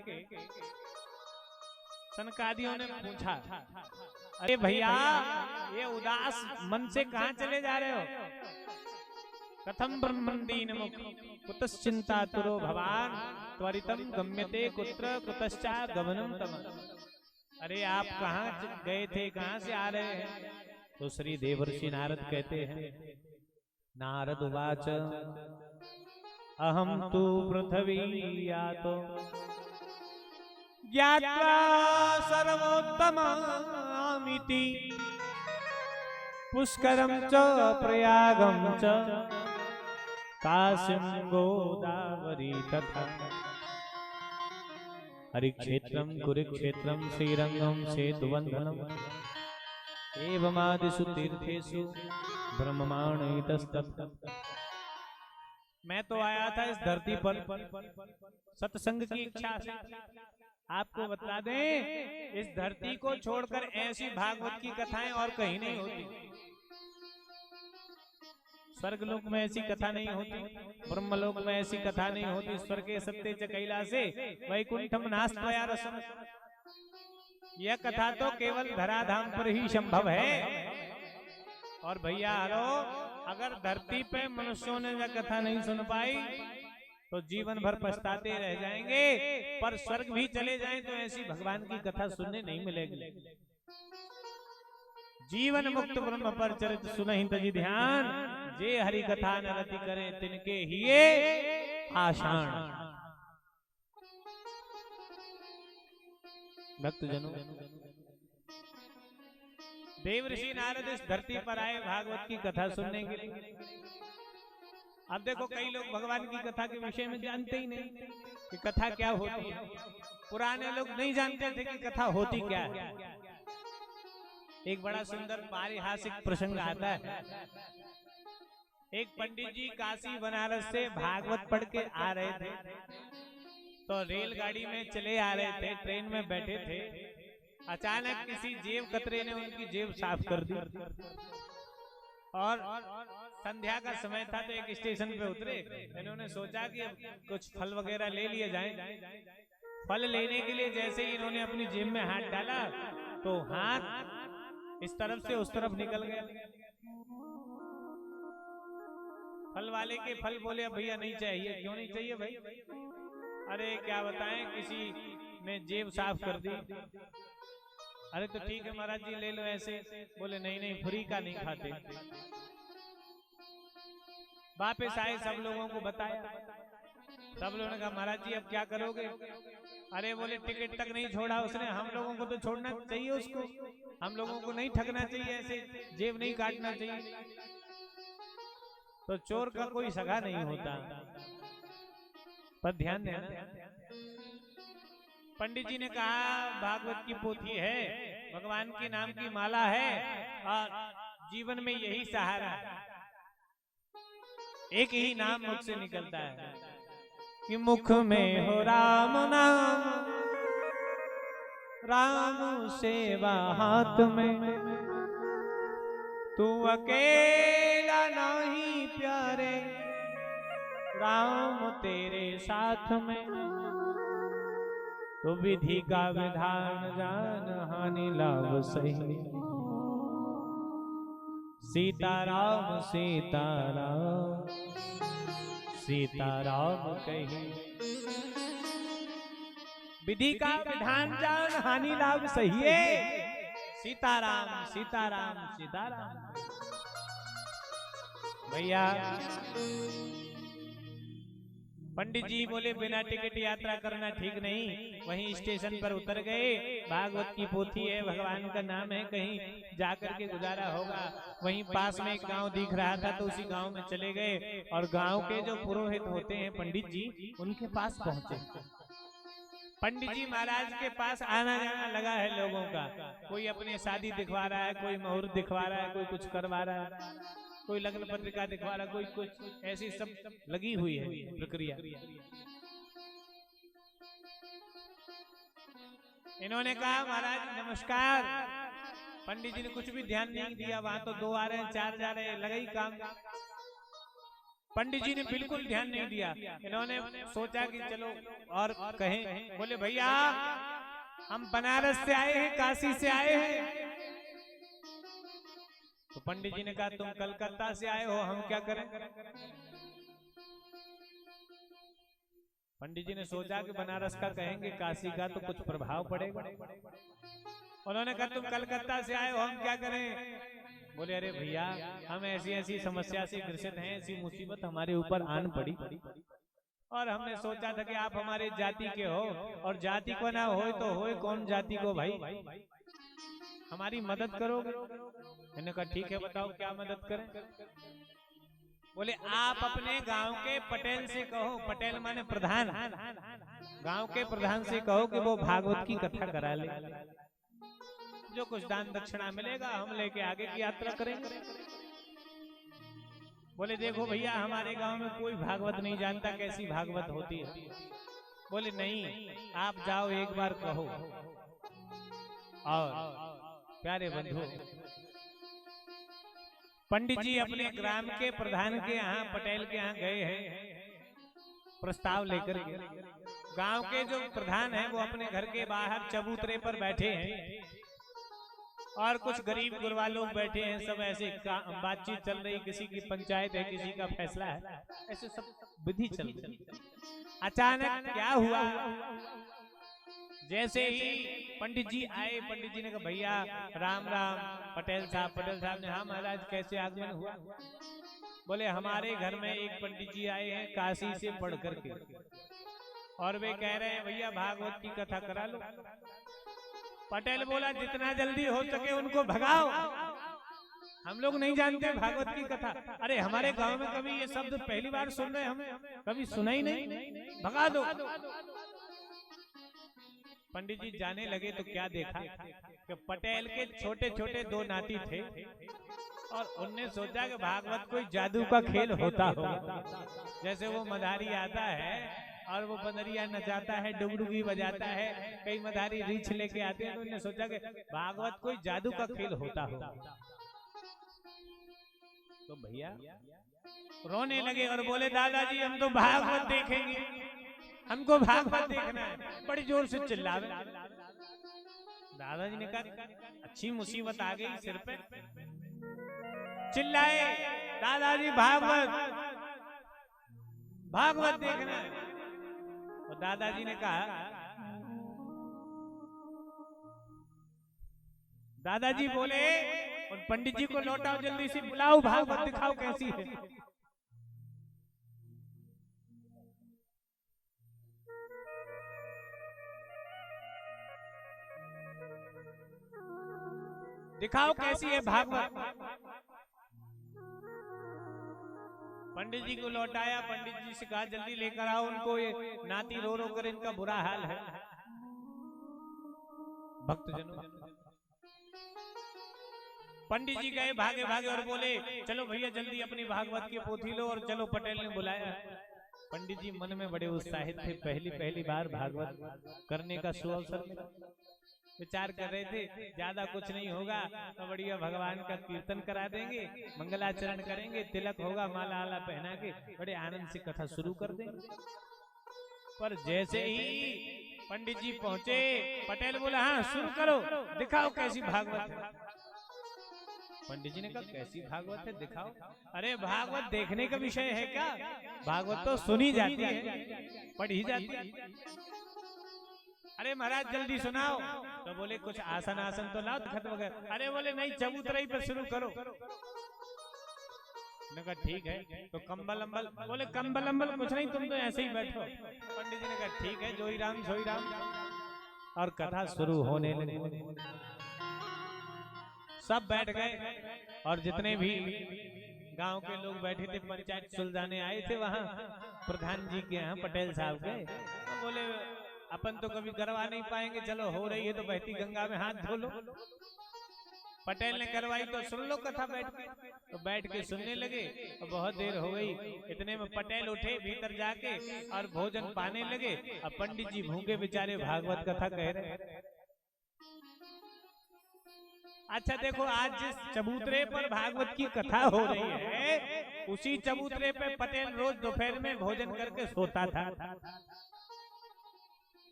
सनकादियों ने पूछा, अरे भैया ये उदास मन से कहाँ चले जा रहे हो? कथम ब्रह्मंडीन मुख कुतश्चिंतातुरो भवान त्वरितम गम्यते कुत्र कुतश्चा गमनम तम। अरे आप कहाँ गए थे, कहाँ से आ रहे हैं? तो श्री देवर्षि नारद कहते हैं, नारद उवाच अहम तु पृथ्वी यातो ज्ञात्वा सर्वोत्तमामिति पुष्करम च प्रयागम च काशीं गोदावरी तथा हरिक्षेत्रम कुरुक्षेत्रम श्रीरंगम सेतुबंधनम एवमादिषु तीर्थेषु ब्रह्माण्डतस्तत्। मैं तो आया था इस धरती पर सत्संग की इच्छा से। आपको बता दें, इस धरती को छोड़कर ऐसी भागवत की कथाएं और कहीं नहीं होती। स्वर्गलोक में ऐसी कथा नहीं होती, ब्रह्मलोक में ऐसी कथा नहीं होती। स्वर्गे सत्य च कैलासे वैकुंठम नास्त्वया रसम। यह कथा तो केवल धराधाम पर ही संभव है। और भैया हरो, अगर धरती पे मनुष्यों ने यह कथा नहीं सुन पाई तो जीवन भर पछताते रह जाएंगे। पर स्वर्ग भी चले जाएं तो ऐसी भगवान की कथा सुनने नहीं मिलेगी। जीवन मुक्त ब्रह्म पर चरित सुनहि तजि ध्यान, जे हरि कथा न रति करे तिनके हिये आषाण। भक्तजनों, देव ऋषि नारद इस धरती पर आए भागवत की कथा सुनने के लिए। अब देखो, कई लोग भगवान की कथा के विषय में जानते ही नहीं कि कथा क्या होती है। पुराने लोग नहीं जानते थे कि कथा होती क्या है। एक बड़ा सुंदर पारिहासिक प्रसंग आता है। एक पंडित जी काशी बनारस से भागवत पढ़ के आ रहे थे। तो रेलगाड़ी में चले आ रहे थे, ट्रेन में बैठे थे। अचानक किसी जेब कतरे ने उनकी जेब साफ कर दी और संध्या का समय था तो एक स्टेशन पे उतरे। इन्होंने सोचा कि अब कुछ फल वगैरह ले लिए जाएं। फल लेने के लिए जैसे ही इन्होंने अपनी जेब में हाथ डाला तो हाथ इस तरफ से उस तरफ निकल गया। फल वाले के फल बोले, अब भैया नहीं चाहिए। क्यों नहीं चाहिए भाई? अरे क्या बताएं, किसी ने जेब साफ कर दी। अरे तो ठीक है महाराज जी, ले लो ऐसे। बोले नहीं नहीं, फ्री का नहीं खाते। वापस आए, सब लोगों को बताया। सब लोगों ने कहा महाराज जी अब क्या करोगे? अरे बोले टिकट तक नहीं छोड़ा उसने। हम लोगों को तो छोड़ना चाहिए उसको, हम लोगों को नहीं ठगना चाहिए, ऐसे जेब नहीं काटना चाहिए। तो चोर का कोई सगा नहीं होता। पर ध्यान देना, पंडित जी ने कहा भागवत की पोथी है, भगवान के नाम की माला है और जीवन में यही सहारा है। एक ही नाम मुख से निकलता है कि मुख में हो राम नाम, राम सेवा हाथ में, तू अकेला नहीं प्यारे, राम तेरे साथ में। तो विधि का विधान जान, हानि लाभ सही। सीताराम सीताराम सीताराम कही, विधि का विधान जान, हानि लाभ सही है। सीताराम सीताराम सीताराम। भैया पंडित जी बोले बिना टिकट यात्रा करना ठीक नहीं। वहीं स्टेशन पर उतर गए। भागवत की पोथी है, भगवान का नाम है, कहीं जाकर के गुजारा होगा। वहीं पास में एक गांव दिख रहा था तो उसी गांव में चले गए और गांव के जो पुरोहित होते हैं पंडित जी, उनके पास पहुंचे। पंडित जी महाराज के पास आना जाना लगा है लोगों का। कोई अपनी शादी दिखवा रहा है, कोई मुहूर्त दिखवा रहा है, कोई कुछ करवा रहा है, कोई लग्न पत्रिका दिखवा रहा है, कोई कुछ, ऐसी सब लगी हुई है प्रक्रिया। इन्होंने कहा महाराज नमस्कार। पंडित जी ने कुछ भी ध्यान नहीं दिया। वहां तो 2 आ रहे हैं, 4 जा रहे हैं, लगा ही काम। पंडित जी ने बिल्कुल ध्यान नहीं दिया। इन्होंने सोचा कि चलो और कहें। बोले भैया हम बनारस से आए हैं, काशी से आए हैं। तो पंडित जी ने कहा तुम कलकत्ता से आए हो, हम क्या करें। पंडित जी ने सोचा कि बनारस का कहेंगे, काशी का तो कुछ प्रभाव पड़ेगा। उन्होंने कहा तुम कलकत्ता से आए हो, हम क्या करें। बोले अरे भैया हम ऐसी ऐसी समस्या से ग्रसित हैं, ऐसी मुसीबत हमारे ऊपर आन पड़ी और हमने सोचा था कि आप हमारे जाति के हो, और जाति को ना हो तो होए कौन जाति को भाई, हमारी मदद करोगे। मैंने कहा ठीक है बताओ क्या मदद करें। बोले आप अपने गांव के पटेल से कहो, पटेल माने प्रधान, गांव के प्रधान से कहो कि वो भागवत की कथा करा ले। जो कुछ दान दक्षिणा मिलेगा हम लेके आगे की यात्रा करेंगे। बोले देखो भैया हमारे गांव में कोई भागवत नहीं जानता, कैसी भागवत होती है। बोले नहीं आप जाओ एक बार कहो। और प्यारे बंधु पंडित जी अपने ग्राम के प्रधान के यहाँ, पटेल के यहाँ गए हैं प्रस्ताव लेकर के। गांव के जो प्रधान हैं वो अपने घर के बाहर चबूतरे पर बैठे हैं और कुछ गरीब गुरबा लोग बैठे हैं। सब ऐसे बातचीत चल रही, किसी की पंचायत है, किसी का फैसला है, ऐसे सब विधि चल रही। अचानक क्या हुआ, जैसे ही पंडित जी आए, पंडित जी ने कहा भैया राम राम। पटेल साहब ने हाँ महाराज कैसे आगमन हुआ। बोले हमारे घर में एक पंडित जी आए हैं काशी से पढ़ करके और वे कह रहे हैं भैया भागवत की कथा करा लो। पटेल बोला जितना जल्दी हो सके उनको भगाओ, हम लोग नहीं जानते भागवत की कथा। अरे हमारे गांव में कभी ये शब्द पहली बार सुन रहे, हम कभी सुना ही नहीं, भगा दो। पंडित जी जाने लगे तो क्या देखा कि पटेल के छोटे छोटे 2 नाती थे और उनने सोचा कि भागवत कोई जादू का खेल होता होगा। जैसे वो मदारी आता है और वो बंदरिया नचाता है, डुगडुगी बजाता है, कई मदारी रीछ लेके आते हैं, तो उन्होंने सोचा कि भागवत कोई जादू का खेल होता होगा। तो भैया रोने लगे और बोले दादाजी हम तो भागवत देखेंगे, हमको भागवत देखना है। बड़ी जोर से चिल्लावे। दादाजी ने कहा अच्छी मुसीबत आ गई सिर पे। चिल्लाए दादाजी भागवत भागवत देखना है। और दादाजी ने कहा, दादाजी बोले और पंडित जी को लौटाओ, जल्दी से बुलाओ, भागवत दिखाओ कैसी है। दिखाओ कैसी है भागवत। पंडित जी को लौटाया, पंडित जी से कहा जल्दी लेकर आओ उनको, ये नाती रो रो कर इनका बुरा हाल है। भक्तजनों पंडित जी गए भागे भागे और बोले चलो भैया जल्दी अपनी भागवत की पोथी लो और चलो। पटेल ने बुलाया। पंडित जी मन में बड़े उत्साहित थे, पहली बार भागवत करने का सुअवसर मिला। विचार कर रहे थे ज्यादा कुछ नहीं होगा तो बढ़िया भगवान का कीर्तन करा देंगे, मंगलाचरण करेंगे, तिलक होगा, माला आला पहना के बड़े आनंद से कथा शुरू कर देंगे। पर जैसे ही पंडित जी पहुंचे, पटेल बोला हाँ शुरू करो, दिखाओ कैसी भागवत है। पंडित जी ने कहा कैसी भागवत है दिखाओ। अरे भागवत देखने का विषय है क्या, भागवत तो सुनी जाती है, पढ़ी जाती है। अरे महाराज जल्दी सुनाओ। तो बोले कुछ आसन तो लाओ, खत वगैरह। अरे बोले नहीं चबूतराई पर शुरू करो। मैंने कहा ठीक है, तो कंबल अम्बल, बोले कंबल अम्बल कुछ नहीं, तुम तो ऐसे ही बैठो। पंडित जी ने कहा ठीक है, जोई राम सोई राम, और कथा शुरू होने लगी। सब बैठ गए और जितने भी गांव के लोग बैठे थे, पंचायत सुलझाने आए थे वहां प्रधान जी के यहाँ, पटेल साहब के, तो बोले अपन तो कभी करवा नहीं पाएंगे, चलो हो रही है तो बहती गंगा में हाथ धो लो। पटेल ने करवाई तो सुन लो कथा बैठ के। तो बैठ के सुनने लगे और बहुत देर हो गई। इतने में पटेल उठे भीतर जाके और भोजन पाने लगे। अब पंडित जी भूखे बेचारे भागवत कथा कह रहे। अच्छा देखो, आज जिस चबूतरे पर भागवत की कथा हो रही है, उसी चबूतरे पे पटेल रोज दोपहर में भोजन करके सोता था,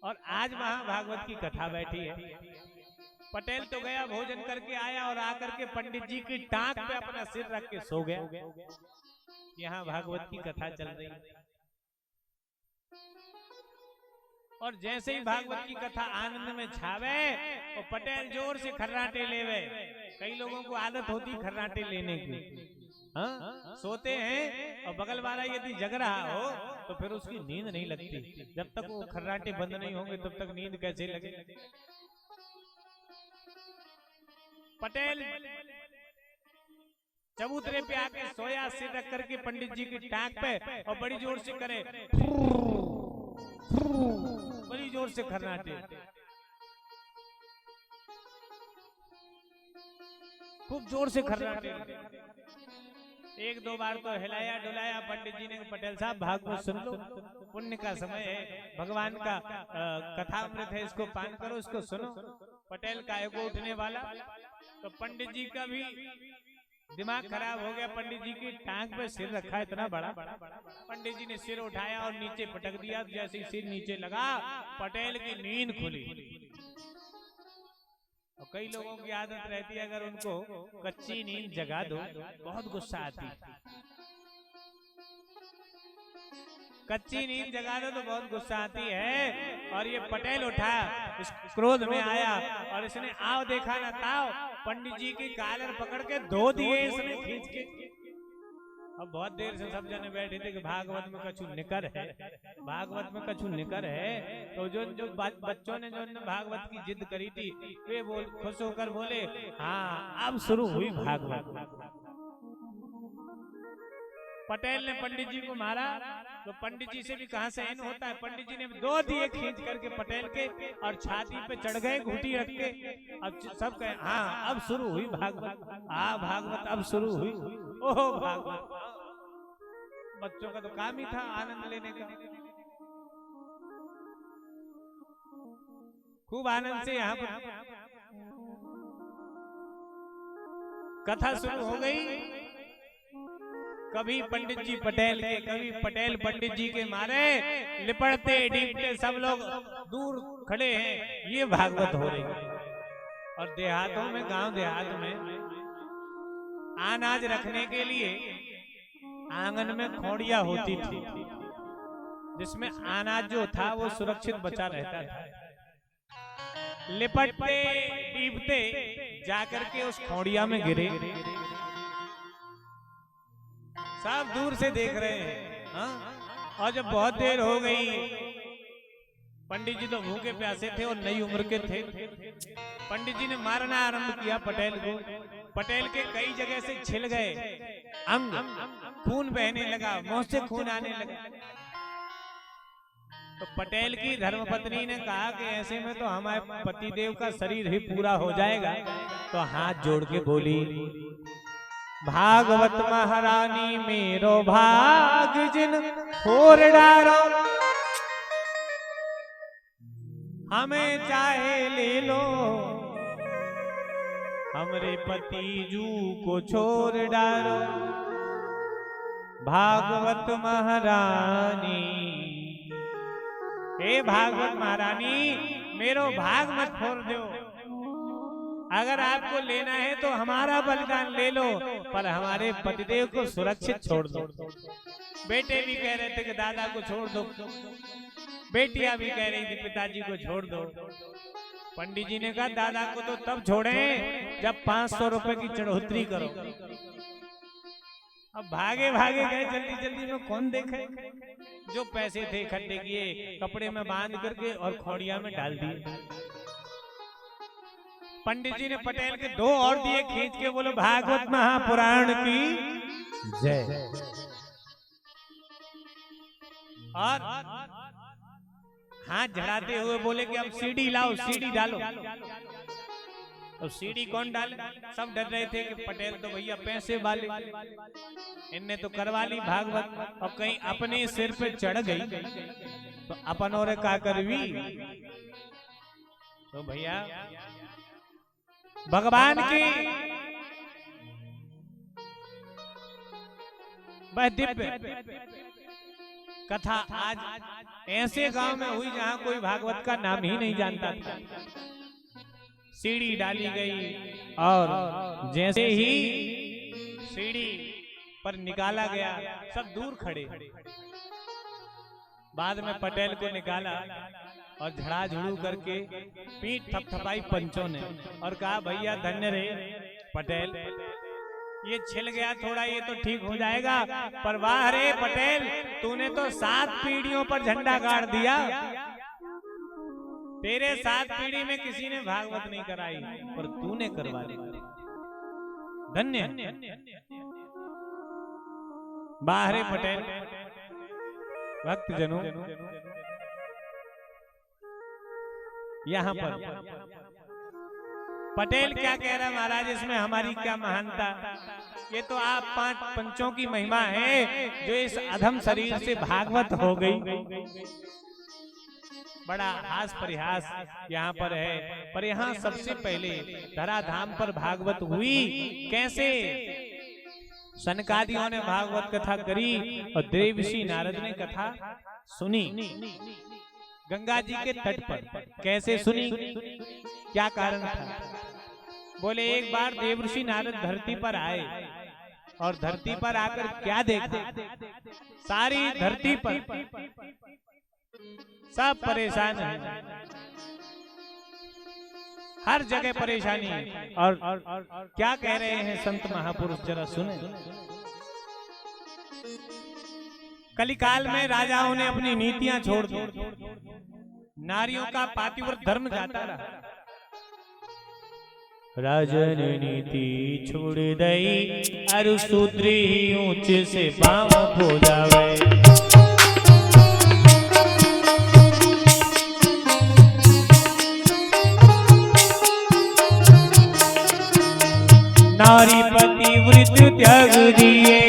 और आज वहां भागवत की कथा बैठी है। पटेल तो गया, भोजन करके आया और आकर के पंडित जी की टांग पे अपना सिर रख के सो गया। यहाँ भागवत की कथा चल रही है, और जैसे ही भागवत की कथा आनंद में छावे, तो पटेल जोर से खर्राटे लेवे। कई लोगों को आदत होती खर्राटे लेने की, हाँ? सोते हैं और बगल वाला यदि जग रहा हो तो फिर उसकी नींद नहीं लगती। जब तक वो खर्राटे बंद नहीं होंगे तब तक नींद कैसे लगे। पटेल चबूतरे पे आके सोया, सिर रख करके पंडित जी की टांग पे, और बड़ी जोर से करे, बड़ी जोर से खर्राटे, खूब जोर से खर्राटे। एक दो बार तो हिलाया डुलाया। पंडित जी ने, पटेल साहब भागवत सुन लो, पुण्य का समय है, भगवान का कथा अमृत है, इसको पान करो, इसको सुनो। पटेल का एगो उठने वाला, तो पंडित जी का भी दिमाग खराब हो गया। पंडित जी की टांग पे सिर रखा इतना बड़ा, पंडित जी ने सिर उठाया और नीचे पटक दिया। जैसे ही सिर नीचे लगा, पटेल की नींद खुली। और कई लोगों की आदत रहती है, अगर उनको कच्ची नींद जगा दो बहुत गुस्सा आती। कच्ची नींद जगा दो तो बहुत गुस्सा आती है। और ये पटेल उठा, इस क्रोध में आया और इसने आओ देखा ना ताओ, पंडित जी की कॉलर पकड़ के धो दिए इसने खींच के। अब बहुत देर से सब जने बैठे थे कि भागवत में कछु निकर है, भागवत में कछु निकर है। तो जो बच्चों ने जो भागवत की जिद करी थी, वे बोल खुश होकर बोले, हाँ अब शुरू हुई भागवत। पटेल ने पंडित जी को मारा, तो पंडित जी से भी कहां सहन होता है। पंडित जी ने दो दिए खींच करके पटेल के, और छाती पे चढ़ गए घूटी रख के। अब सब कहे, हाँ अब शुरू हुई भागवत, हाँ भागवत अब शुरू हुई। ओहो भागवत, बच्चों का तो काम ही था आनंद लेने का। खूब आनंद से यहाँ पर कथा शुरू हो गई। कभी पंडित जी पटेल के, कभी पटेल पंडित जी के मारे लिपटते डीपते सब लोग दूर खड़े हैं। ये भागवत हो रही है। और देहातों में, गांव देहात में अनाज रखने के लिए आंगन में खोड़िया होती थी, जिसमें अनाज जो था वो सुरक्षित बचा रहता था। लिपटते डीपते जाकर के उस खोड़िया में गिरे। सब दूर से देख रहे हैं, हाँ? और जब बहुत देर हो गई, पंडित जी तो भूखे प्यासे थे और नई उम्र के थे। पंडित जी ने मारना आरंभ किया पटेल को। पटेल के कई जगह से छिल गए अंग, खून बहने लगा, मुंह से खून आने लगा। तो पटेल की धर्मपत्नी ने कहा कि ऐसे में तो हमारे पतिदेव का शरीर ही पूरा हो जाएगा। तो हाथ जोड़ के बोली, भागवत महारानी मेरो भाग जिन फोर डारो, हमें चाहे ले लो, हमरे पति जू को छोड़ डालो। भागवत महारानी, हे भागवत महारानी, मेरो भाग मत फोड़ दो। अगर आपको लेना है तो हमारा बलिदान ले लो, पर हमारे पतिदेव को सुरक्षित छोड़ दो। बेटे भी कह रहे थे कि दादा को छोड़ दो, बेटियां भी कह रही थी पिताजी को छोड़ दो। पंडित जी ने कहा दादा को तो तब छोड़े जब 500 रुपए की चढ़ोतरी करो। अब भागे भागे गए जल्दी जल्दी में, कौन देखे। जो पैसे थे इकट्ठे किए, कपड़े में बांध करके और खोड़िया में डाल दिए। पंडित जी ने पटेल के 2 और दिए खींच के, बोलो भागवत महापुराण की जय। और हाथ झड़ाते हुए बोले कि अब सीढ़ी लाओ, सीढ़ी डालो। तो सीढ़ी कौन डाले? सब डर रहे थे कि पटेल तो भैया पैसे वाले, इनने तो करवा ली भागवत, और कहीं अपने सिर पे चढ़ गई तो अपन और का करवी। तो भैया भगवान की वह दिव्य कथा आज ऐसे गांव में हुई जहां कोई भागवत का नाम ही नहीं जानता था। सीढ़ी डाली गई और जैसे ही सीढ़ी पर निकाला गया, सब दूर खड़े। बाद में पटेल को निकाला और झड़ाझड़ू करके पीठ थपथपाई पंचों ने और कहा भैया धन्य रहे पटेल, ये छिल गया थोड़ा, ये तो ठीक हो जाएगा, पर वाह रे पटेल, तूने तो 7 पीढ़ियों पर झंडा गाड़ दिया। तेरे 7 पीढ़ी में किसी ने भागवत नहीं कराई और तूने करवा दी, धन्य। बाहरे पटेल। भक्त जनों, यहाँ पर पटेल क्या कह रहा महाराज, इसमें हमारी क्या महानता। ये तो आप 5 पंचों की महिमा है जो इस अधम शरीर से भागवत हो गई। बड़ा हास परिहास यहाँ पर है, पर यहाँ सबसे पहले धराधाम पर भागवत हुई कैसे? सनकादियों ने भागवत कथा करी और देवर्षि नारद ने कथा सुनी। गंगा जी के तट पर कैसे सुनी, क्या कारण था? बोले एक बार देवर्षि नारद धरती पर आए और धरती पर आकर क्या देखा? सारी धरती पर सब परेशान है, हर जगह परेशानी है। और क्या कह रहे हैं संत महापुरुष, जरा सुने। कलिकाल में राजाओं ने अपनी नीतियां छोड़ दी, नारियों का पातिव्रत धर्म जाता रहा। राजन नीति छोड़ दई, अरु शूद्री ऊंच से पांव हो जावे। नारी पतिव्रत त्याग दिए,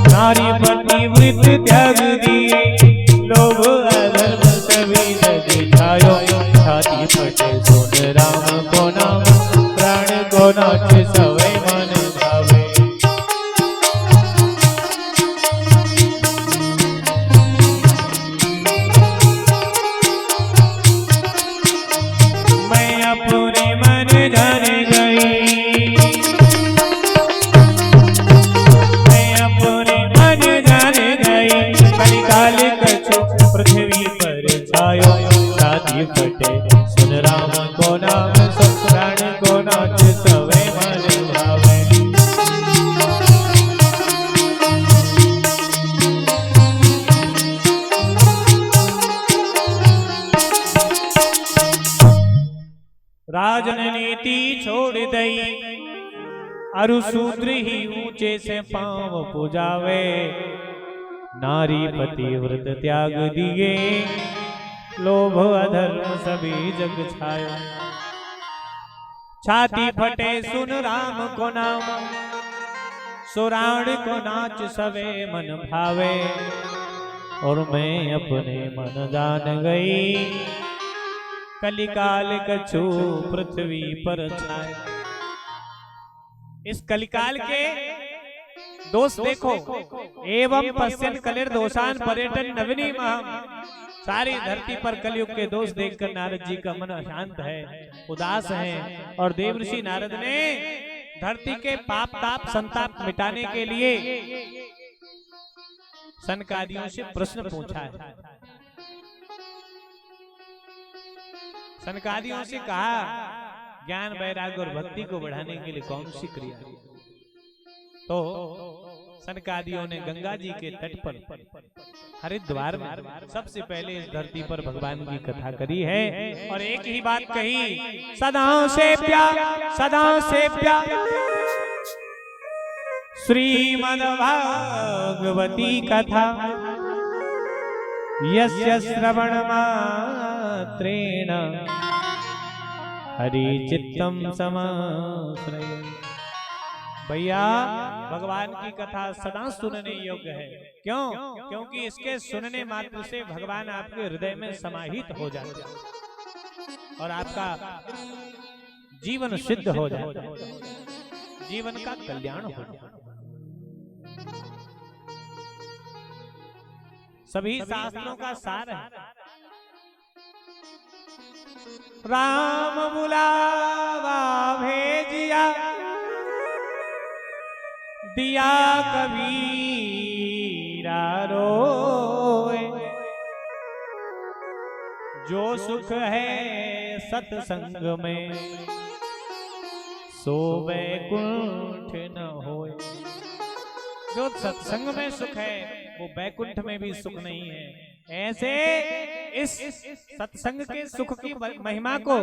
नारी पतिव्रत त्याग दिए, लोभ अधर्म सभी जग छायो। छाती फटे सुन राम को नाम, प्राण को नाच सवै मन भावे। मैं अपने मन जान गई, मैं अपने मन जान गई। कलिकाल कछु पृथ्वी पर छायो, छाती फटे सुन राम को नाम, सब प्राण को नाच सवै मन भावे। राजन नीति छोड़ दई, अरु शूद्र ही ऊंचे से पांव पुजावे। नारी पतिव्रत त्याग दिए, लोभ अधर्म सभी जग छाया। छाती फटे सुन राम को नाम, सुराण को नाच सवे मन भावे। और मैं अपने मन जान गई, कलिकाल कछु पृथ्वी पर छाया। इस कलिकाल के दोष देखो, एवं पश्यन् कलिर्दोषान् पर्यटन नवनी महम्। सारी धरती पर कलयुग के दोष देखकर नारद जी का मन अशांत है, उदास है। और देवर्षि नारद ने धरती के पाप ताप संताप मिटाने के लिए सनकादियों से प्रश्न पूछा है। सनकादियों से कहा, ज्ञान वैराग्य और भक्ति को बढ़ाने के लिए कौन सी क्रिया? तो सनकादियों ने गंगा जी के तट पर हरिद्वार में सबसे पहले इस धरती पर भगवान की कथा करी है और एक ही बात कही, सदा से प्यार श्रीमद्भागवती कथा यस्य श्रवण मात्रेण हरि चित्तम समाश्रये। भैया भगवान की कथा सदा सुनने योग्य है। क्यों? क्योंकि इसके सुनने मात्र से भगवान आपके हृदय में समाहित हो जाते हैं और आपका जीवन सिद्ध हो जाता है, जीवन का कल्याण हो जाता है। सभी शास्त्रों का सार है। राम बुलावा भेजिया दिया कबीरा रोए, जो सुख है सत्संग में सो बैकुंठ न होए। जो सत्संग में सुख है वो बैकुंठ में भी सुख नहीं है। ऐसे इस सत्संग के सुख की महिमा को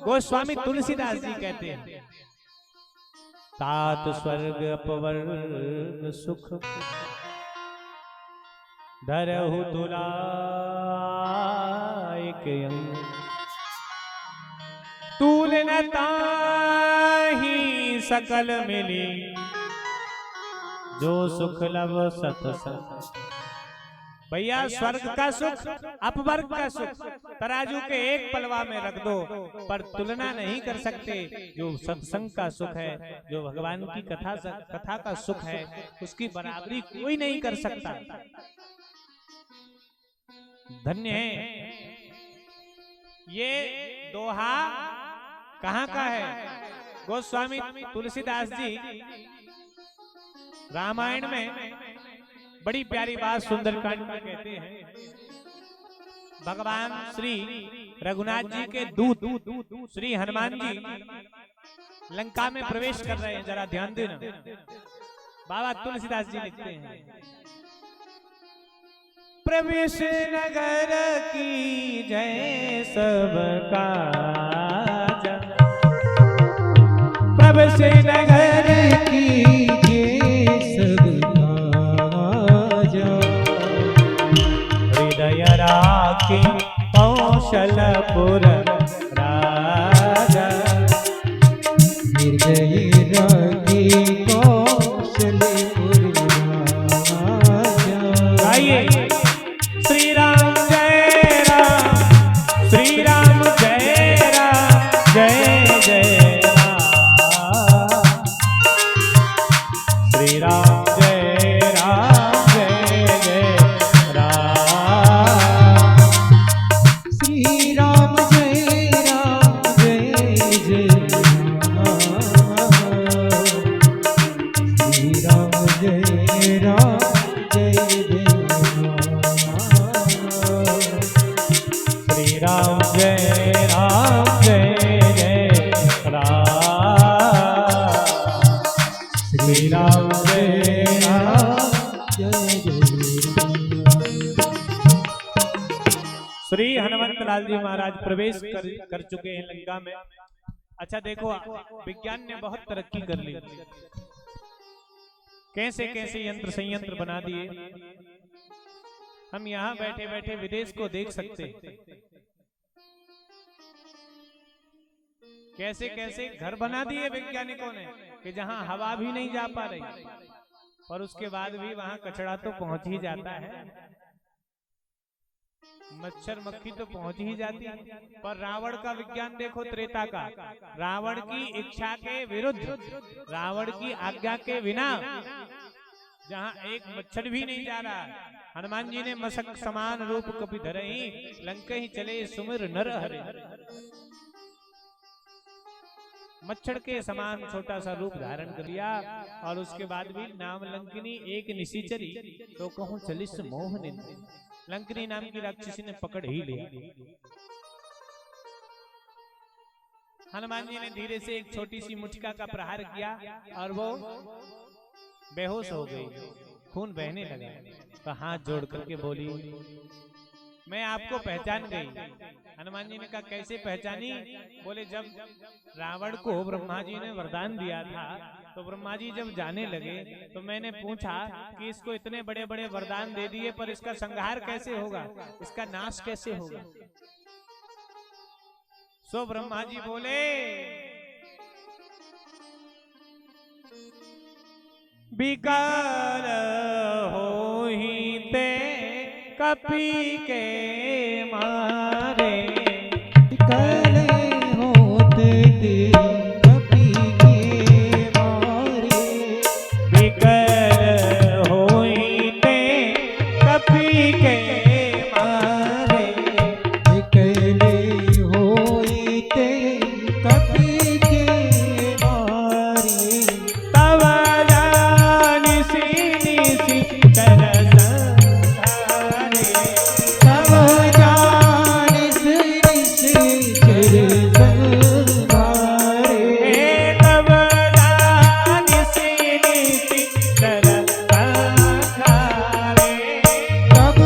गोस्वामी तुलसीदास जी कहते हैं, तात स्वर्ग अपवर्ग सुख धरहु तुलायक अंग, तूल न ताहि सकल मिली, जो सुख लव सत्संग। भैया स्वर्ग का सुख अपवर्ग का सुख तराजू के एक पलवा में रख दो पर तुलना नहीं कर सकते। जो सत्संग का सुख है, जो भगवान की कथा का सुख है, उसकी बराबरी कोई नहीं कर सकता। धन्य है। ये दोहा कहाँ का है? गोस्वामी तुलसीदास जी रामायण में बड़ी प्यारी बात सुंदरकांड में कहते हैं। भगवान श्री रघुनाथ जी के दूत श्री हनुमान जी लंका में प्रवेश कर रहे हैं। जरा ध्यान देना। बाबा तुलसीदास जी लिखते हैं, प्रवेश नगर की जय सबका, प्रवेश नगर की राखी कौशलपुर राजा, हृदय राखी कौशलपुर राजा। आइए श्री राम जय राम, श्री राम जय राम, जय जय राम, श्री राम जय राम, जय जय श्री हनुमंतलाल जी महाराज प्रवेश कर चुके हैं लंका में। अच्छा देखो, विज्ञान ने बहुत तरक्की कर ली, कैसे कैसे यंत्र संयंत्र बना दिए। हम यहाँ बैठे बैठे विदेश को देख सकते, कैसे कैसे घर बना दिए वैज्ञानिकों ने कि जहाँ हवा भी नहीं जा पा रही, पर उसके बाद भी वहां कचरा तो पहुंच ही जाता है, मच्छर मक्खी तो पहुंच ही जाती है। पर रावण का विज्ञान देखो, त्रेता का, रावण की इच्छा के विरुद्ध, रावण की आज्ञा के बिना जहां एक मच्छर भी नहीं जा रहा, हनुमान जी ने मसक समान रूप कपि धरहि, लंका ही चले सुमिर नर हरे। मच्छर के समान छोटा सा रूप धारण कर लिया और उसके बाद भी नाम लंकिनी एक निशिचरी तो कहूं चलिस मोह निंदे। लंकिनी नाम की राक्षसी ने पकड़ ही लिया। हनुमान जी ने धीरे से एक छोटी सी मुठिका का प्रहार किया और वो बेहोश हो गई, खून बहने लगा। तो हाथ जोड़ करके बोली, मैं आपको पहचान गई। हनुमान जी ने कहा, कैसे पहचानी? बोले, जब रावण को ब्रह्मा जी ने वरदान दिया था तो ब्रह्मा जी जब जाने लगे तो मैंने पूछा कि इसको इतने बड़े बड़े वरदान दे दिए पर इसका संहार कैसे होगा, इसका नाश कैसे होगा? सो ब्रह्मा जी बोले, विकार होहि ते कपि के मारे, विकल होते ते कपि के मारे, विकल होहि ते कपि के मारे, विकल होते कपि के मारे, तब जानिसि निसि कर संहारे, तब जानिस निस चिर संहारे, तब जानिसि निसि कर संहारे, तब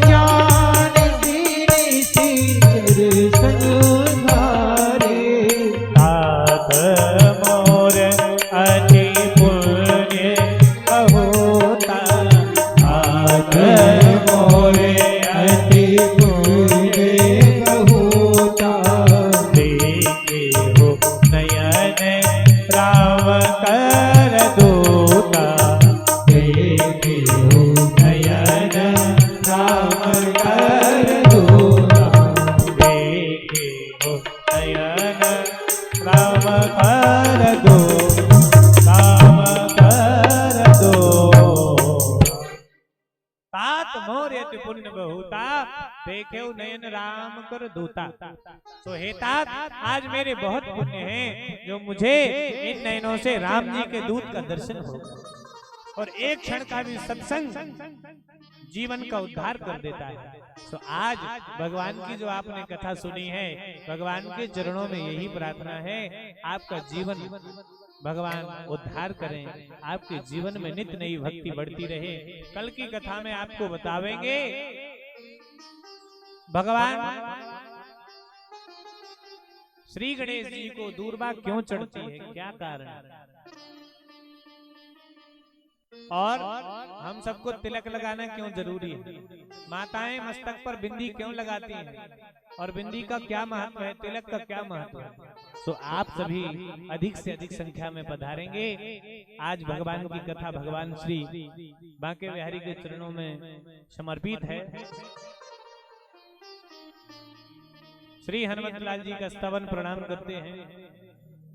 जानिस निस चिर संहारे, तात मोर अति पुण्य बहुता, तात मोर अति पुण्य बहुता, देखे हो नयन राम कर दूता, देखे हो नयन राम कर दूता, देखे हो नयन राम कर दो, राम कर दो। तात मोर अति पुण्य बहुता, देखे हो नयन राम कर दूता। तो हे तात, आज मेरे बहुत पुण्य हैं जो मुझे इन नयनों से राम जी के दूत का दर्शन हो, और एक क्षण का भी सत्संग जीवन का उद्धार कर देता है। तो आज भगवान की जो आपने कथा सुनी है, भगवान के चरणों में यही प्रार्थना है, आपका जीवन भगवान उद्धार करें, आपके जीवन में नित्य नई भक्ति बढ़ती रहे। कल की कथा में आपको बतावेंगे भगवान श्री गणेश जी को दूर्वा क्यों चढ़ती है, क्या कारण है, और हम सबको तिलक लगाना क्यों जरूरी है, माताएं मस्तक पर बिंदी क्यों लगाती हैं, और बिंदी का क्या महत्व है, तिलक का क्या महत्व है। तो आप सभी अधिक से अधिक संख्या में पधारेंगे। आज भगवान की कथा भगवान श्री बांके बिहारी के चरणों में समर्पित है। श्री हनुमत लाल जी का स्तवन प्रणाम करते हैं।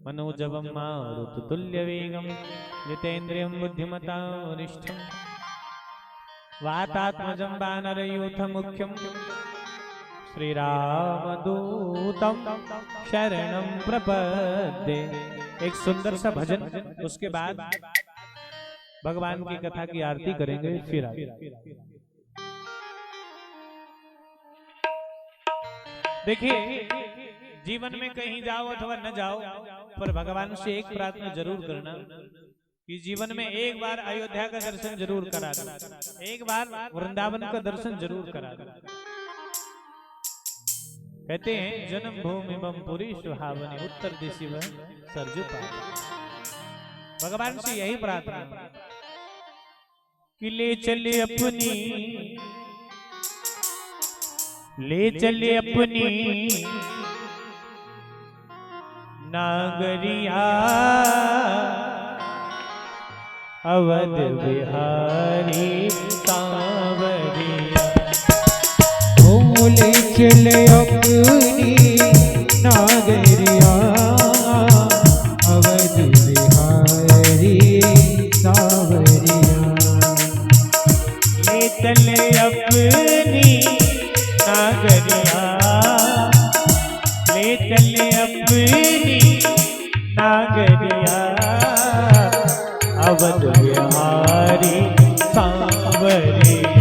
मनोजवम मारुततुल्य वेगम जितेन्द्रियं बुद्धिमतां वरिष्ठं वातात्मजं वानरयूथ मुख्यं श्रीरामदूतं शरणं प्रपद्ये। एक सुंदर सा भजन, उसके बाद भगवान की कथा की आरती करेंगे। फिर देखिए, जीवन में कहीं जाओ अथवा न जाओ, पर भगवान से एक प्रार्थना जरूर करना कि जीवन में एक बार अयोध्या का दर्शन जरूर करा दो, एक बार वृंदावन का दर्शन जरूर करा दो। कहते हैं, जन्म भूमि बम पुरी सुहावनी, उत्तर दिशि वह सरजू पावनी। भगवान से यही प्रार्थना कि ले चले अपनी नागरिया अवध बिहारी सांवरिया। ले चले अपनी नागरिया अवध बिहारी सांवरिया। ले चले अपनी नागरिया, ले चले अपनी नागरिया अवध बिहारी सांवरिया।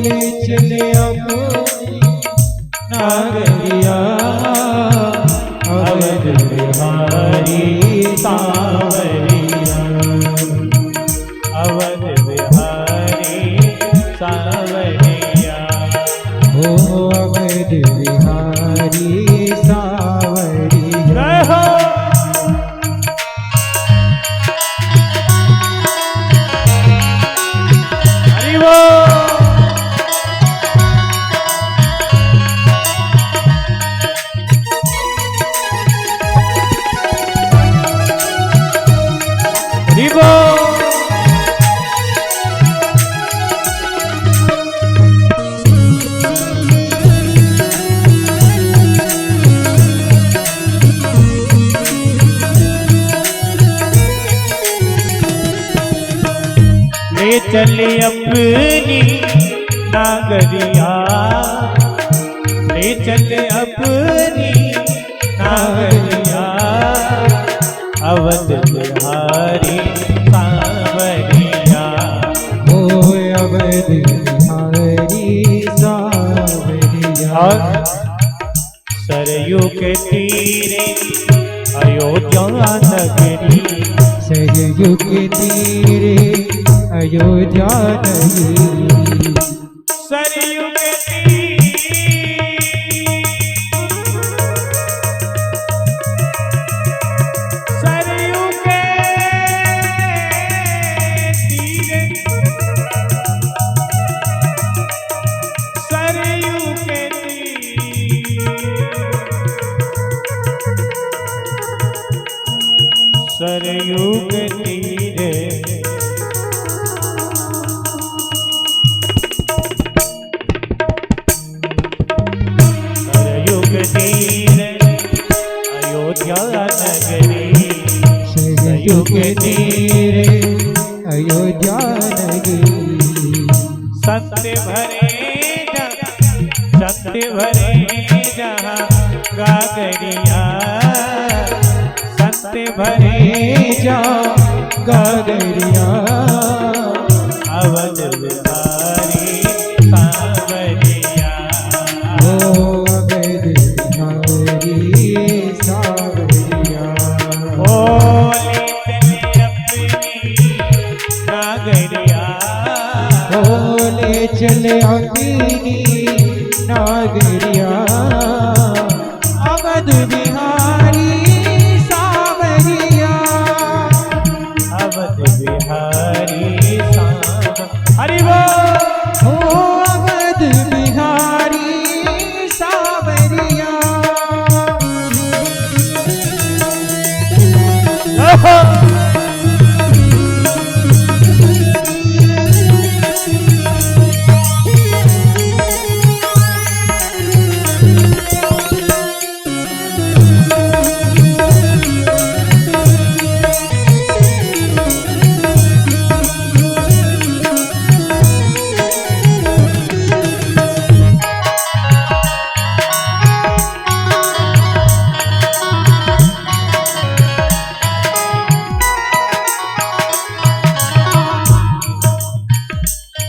ले चले अपनी नागरिया बिहारी सावरिया। ओ अवध बिहारी सावरिया। जय हो। हरि बोल। हरि बोल। ले चले अपनी नागरिया, ले चले अपनी नागरिया, अवध बिहारी सावरिया। ओ अवध बिहारी सावरिया। और सरयू के तीरे अयोध्या नगरी, सरयू के तीरे अयोध्या नगरी। सरयू के तीरे, सरयू के तीरे, सरयू के तीरे, सरयू के तीरे अयोध्या नगरी, सरयू के तीरे अयोध्या नगरी। सत्य भरे जहाँ गागरिया, सत्य भरे जहाँ गागरिया, अवध बिहारी सावरिया। ओ अवध बिहारी सावरिया। ओ ले चले अपनी नागरिया, ओ ले चले अपनी नागरिया, अवध बिहारी सावरिया। अवध बिहारी हरि बोल। ओ अवध बिहारी सावरिया।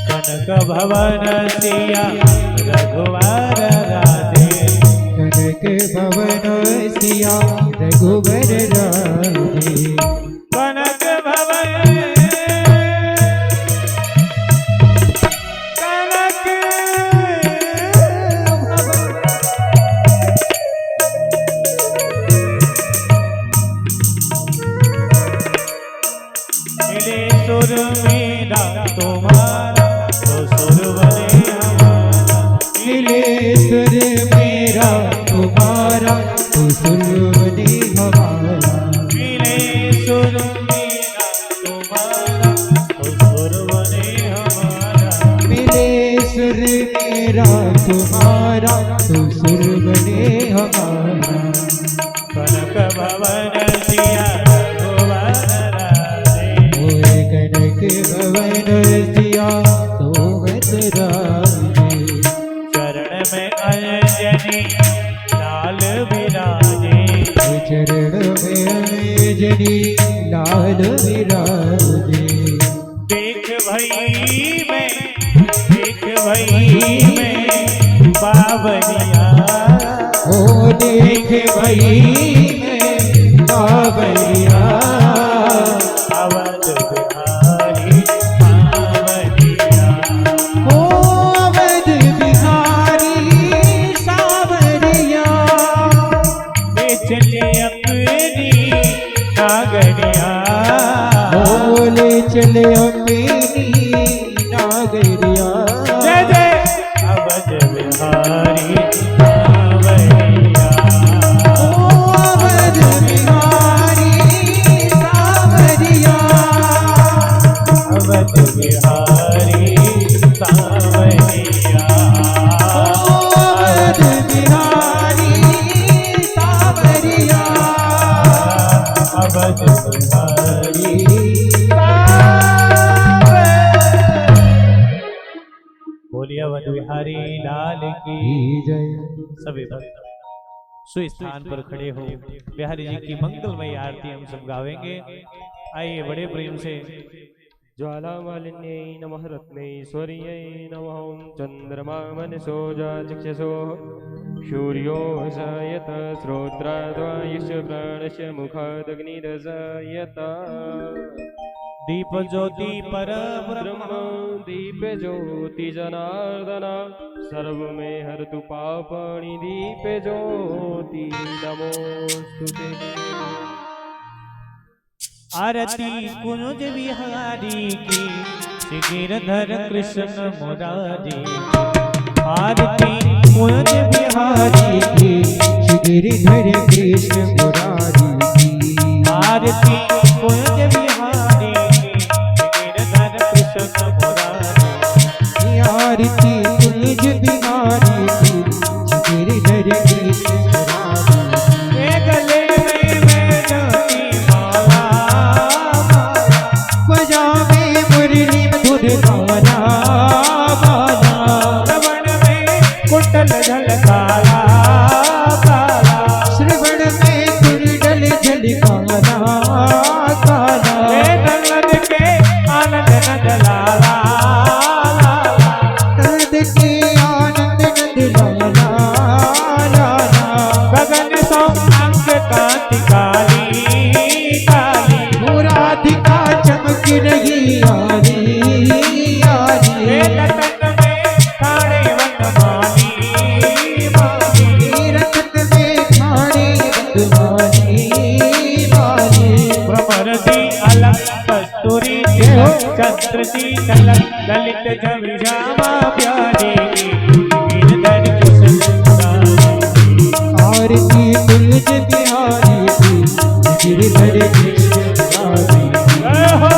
कनक भवन सिया रघुवर राधे, कनक भवन सिया रघुवर राधे। कनक भवन, कनक मिले सुर मेरा तुम्हारा, तो सुर बने हमारा। मिले सुर मेरा तुम्हारा, तो सुर बने हमारा। मिले सुर मेरा तुम्हारा, तो सुर बने हमारा। मिले सुर मेरा तुम्हारा, तो सुर बने हमारा। कनक भवन सिया रघुवर राधे, ओए कनक भवन सिया सोमत राधे। चरण में अंजनी लाल विराजे, चरण में अंजनी लाल विराजे। देख भई में बाबरिया, ओ देख भई में बाबरिया, अवध बिहारी ले अपनी नागरिया। जय जय अवध बिहारी सावरिया। ओ अवध बिहारी सावरिया। अवध बिहारी सावरिया। अवध बिहारी सावरिया। अवध बिहारी। बोलिए अवध बिहारी लाल की जय। सभी भक्त सुस्थान पर खड़े हो बिहारी जी की मंगलमय आरती हम सब गावेंगे। आइए बड़े प्रेम से। ज्वालामालिन्यै नमः रत्नैश्वर्यै नमः ॐ चन्द्रमा मनसो चक्षसो सूर्यो जायत श्रोत्राद्वायुष्य प्राणस्य मुखादग्निरजायत। दीप ज्योति पर ब्रह्म दीप ज्योति जनार्दन सर्वमे हरतु पापानि दीप ज्योति नमोस्तुते। आरती कुंज बिहारी की श्री गिरधर कृष्ण मुरारी। आरती कुंज बिहारी की श्री गिरधर कृष्ण मुरारी की। आरती कुंज बिहारी की श्री गिरधर कृष्ण मुरारी। आरती कुंज बिहारी की श्री गिरधर कृष्ण मुरारी। गले में ज्योति माला बजावे मुरली मधुर गाना गाना। श्रवण में कुंडल झलकाला काला। श्रवण में कुंडल झलकाला काला। नंद के आनंद नंद लाला नंद के आनंद नंद लाला लाला। गगन सो अंग कांति काली काली। राधिका चमक रही यारी यारी। रतन में खाड़े वनमाली माली। रतन में खाड़े वनमाली माली। भ्रमर सी अलग कस्तूरी चंद्र सी झलक ललित झविझामा प्यारी। गिरधर कृष्ण मुरारी। आरती तुलज बिहारी की गिरधर कृष्ण मुरारी। जय हो।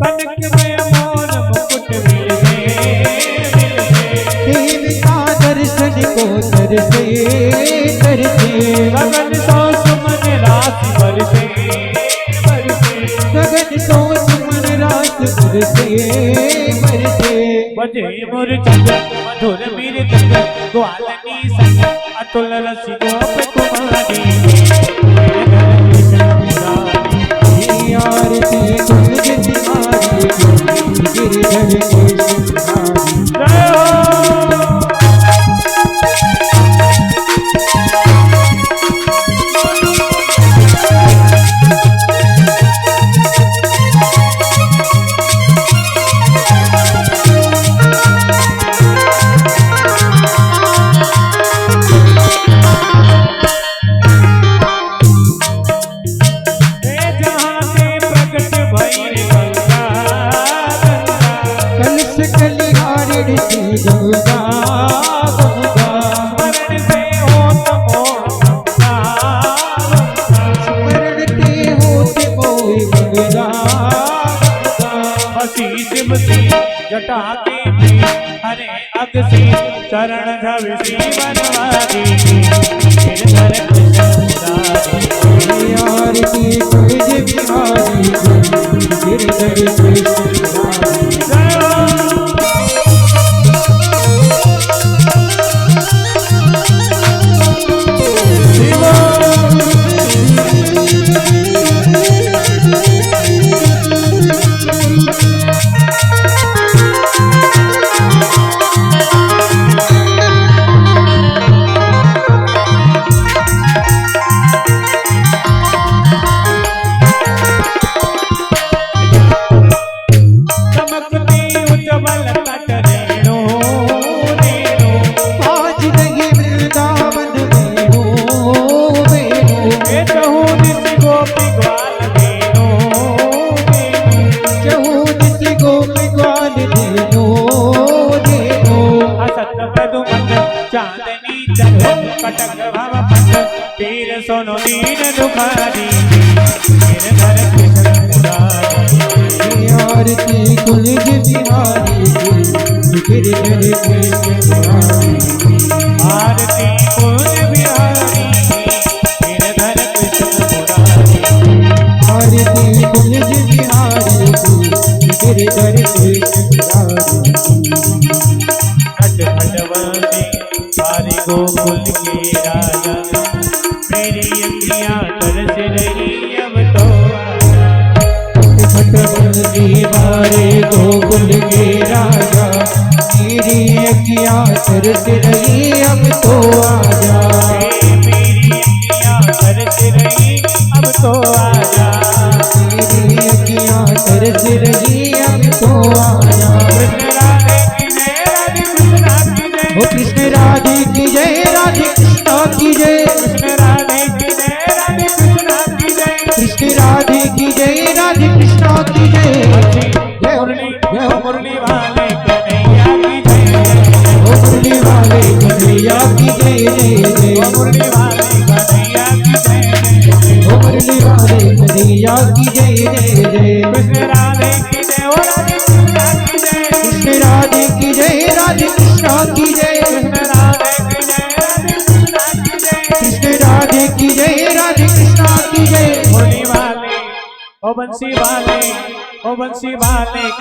कनक में मोर मुकुट मिलते देवता दर्शन को तरसे तरसे। गगन सो सुमन राशि बरसे गगन सो सुमन रात बरसे बरसे। बजे मोर चंद मधुर मीर तंग ग्वालनी संग अतुल रसी गोप कुमारी। आरती तुलज बिहारी की गिरधर कृष्ण मुरारी। जय हो। जहाँ से प्रकट भई गंगा गंगा। कलश कलिहारिण से गंगा गंगा। स्मरण से होत मोर गंगा स्मरण ते होते मोय गंगा गंगा। हसी शिवसी जटा के भी हरे अग से चरण झविसी बनवारी। गिरधर कृष्ण मुरारी। आरती तुलज बिहारी की गिरधर कृष्ण मुरारी। जय हो। शिव चहुदिस गोपी ग्वाल देनो चहुदिस गोपी ग्वाल देनो देनो असत प्रदुमन चांदनी चलो कटक भव पट पीर सोनो दीन दुखारी गिरधर कृष्ण मुरारी आरती कुंज बिहारी गिरधर कृष्ण मुरारी आरती कुंज बिहारी गिरधर कृष्ण मुरारी आरती कुंज बिहारी गिरधर कृष्ण मुरारी खट खटवानी पारी गोकुल के राजा मेरी अखियां तरस रही अब तो खटबंदी बारे गोकुल के राजा मेरी अखियां तरस रही अब तो आजा मेरी अखियां तरस रही अब तो आजा मेरी अखियां तरस रही अब तो आजा कृष्ण राधे की जय राधे कृष्णा की जय कृष्ण राधे की जय राधे कृष्णा की जय कृष्ण राधे की जय राधे कृष्णा की जय जय मुरली जय मुरली वाले कन्हैया की जय ओ मुरली वाले कन्हैया की जय जय जय मुरली वाले कन्हैया की जय ओ मुरली वाले कन्हैया की जय जय जय कृष्ण राधे की जय ओ राधे कृष्णा की जय कृष्ण राधे की जय राधे कृष्णा की जय कृष्ण राधे की जय राधे कृष्णा की जय मुरली वाले ओ बंसी वाले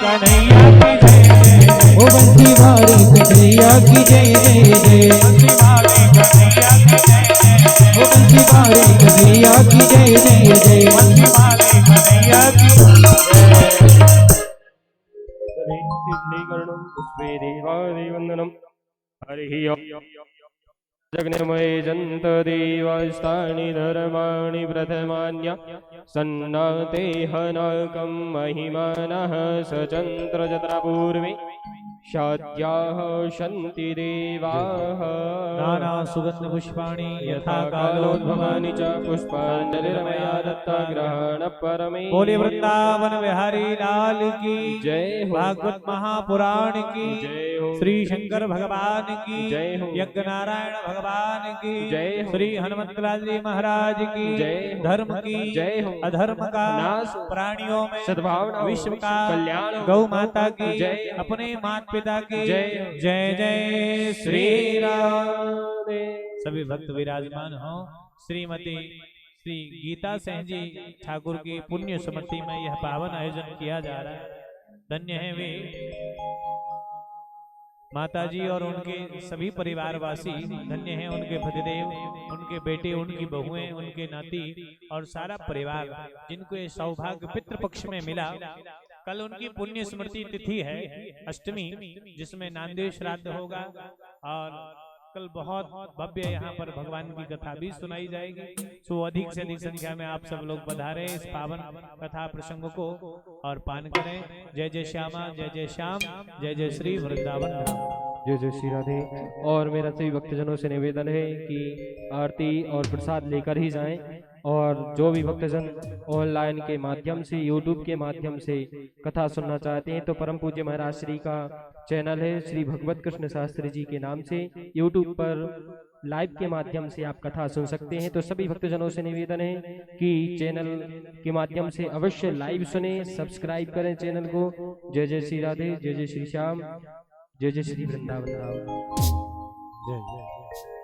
कन्हैया की जय ओ बंसी वाले कन्हैया की जय जय जय बंसी वाले कन्हैया की जय ओ बंसी वाले कन्हैया की जय जय जय बंसी वाले कन्हैया की सिद्धीकरणं पुष्पे देवादिवन्दनं हरिः ओम् जगन्मये जन्त देवास्तानि धर्माणि प्रथमान्य सन्नाते हनकं महिमानः सचन्द्रजत्रा पूर्वे शाद्याः सन्ति देवाः नाना सुगंध पुष्पाणि यथा कालोद्भवानि च पुष्पाञ्जलिर्मया दत्ता ग्रहण परमे बोले वृंदावन बिहारी लाल की जय हो भागवत महापुराण की जय हो श्री शंकर भगवान की जय हो यज्ञ नारायण भगवान की जय हो श्री हनुमत जी महाराज की जय हो धर्म की जय हो अधर्म का नाश हो प्राणियों में सद्भावना हो विश्व का कल्याण हो गौ माता की जय हो अपने माता पिता की जय हो जय जय श्री राम राधे सभी भक्त विराजमान हो। श्रीमती श्री गीता सिंह जी ठाकुर की पुण्य स्मृति में यह पावन आयोजन किया जा रहा है। धन्य है वे माताजी और उनके सभी परिवारवासी, धन्य हैं उनके पतिदेव, उनके बेटे, उनकी बहुएं, उनके नाती और सारा परिवार जिनको ये सौभाग्य पितृपक्ष में मिला। कल उनकी पुण्य स्मृति तिथि है अष्टमी, जिसमें नांदेड़ श्राद्ध होगा और कल बहुत भव्य यहाँ पर भगवान की कथा भी सुनाई जाएगी। सो अधिक से अधिक संख्या में आप सब लोग पधारें इस पावन कथा प्रसंग को और पान करें। जय जय श्यामा, जय जय श्याम, जय जय श्री वृंदावन धाम। जय जय श्री राधे। और मेरा सभी भक्तजनों से निवेदन है कि आरती और प्रसाद लेकर ही जाएं और जो भी भक्तजन ऑनलाइन के माध्यम से, यूट्यूब के माध्यम से कथा सुनना चाहते हैं तो परम पूज्य महाराज श्री का चैनल है श्री भगवत कृष्ण शास्त्री जी के नाम से, यूट्यूब पर लाइव के माध्यम से आप कथा सुन सकते हैं। तो सभी भक्तजनों से निवेदन है कि चैनल के माध्यम से अवश्य लाइव सुने, सब्सक्राइब करें चैनल को। जय जय श्री राधे, जय जय श्री श्याम, जय जय श्री वृंदावन धाम। जय जय।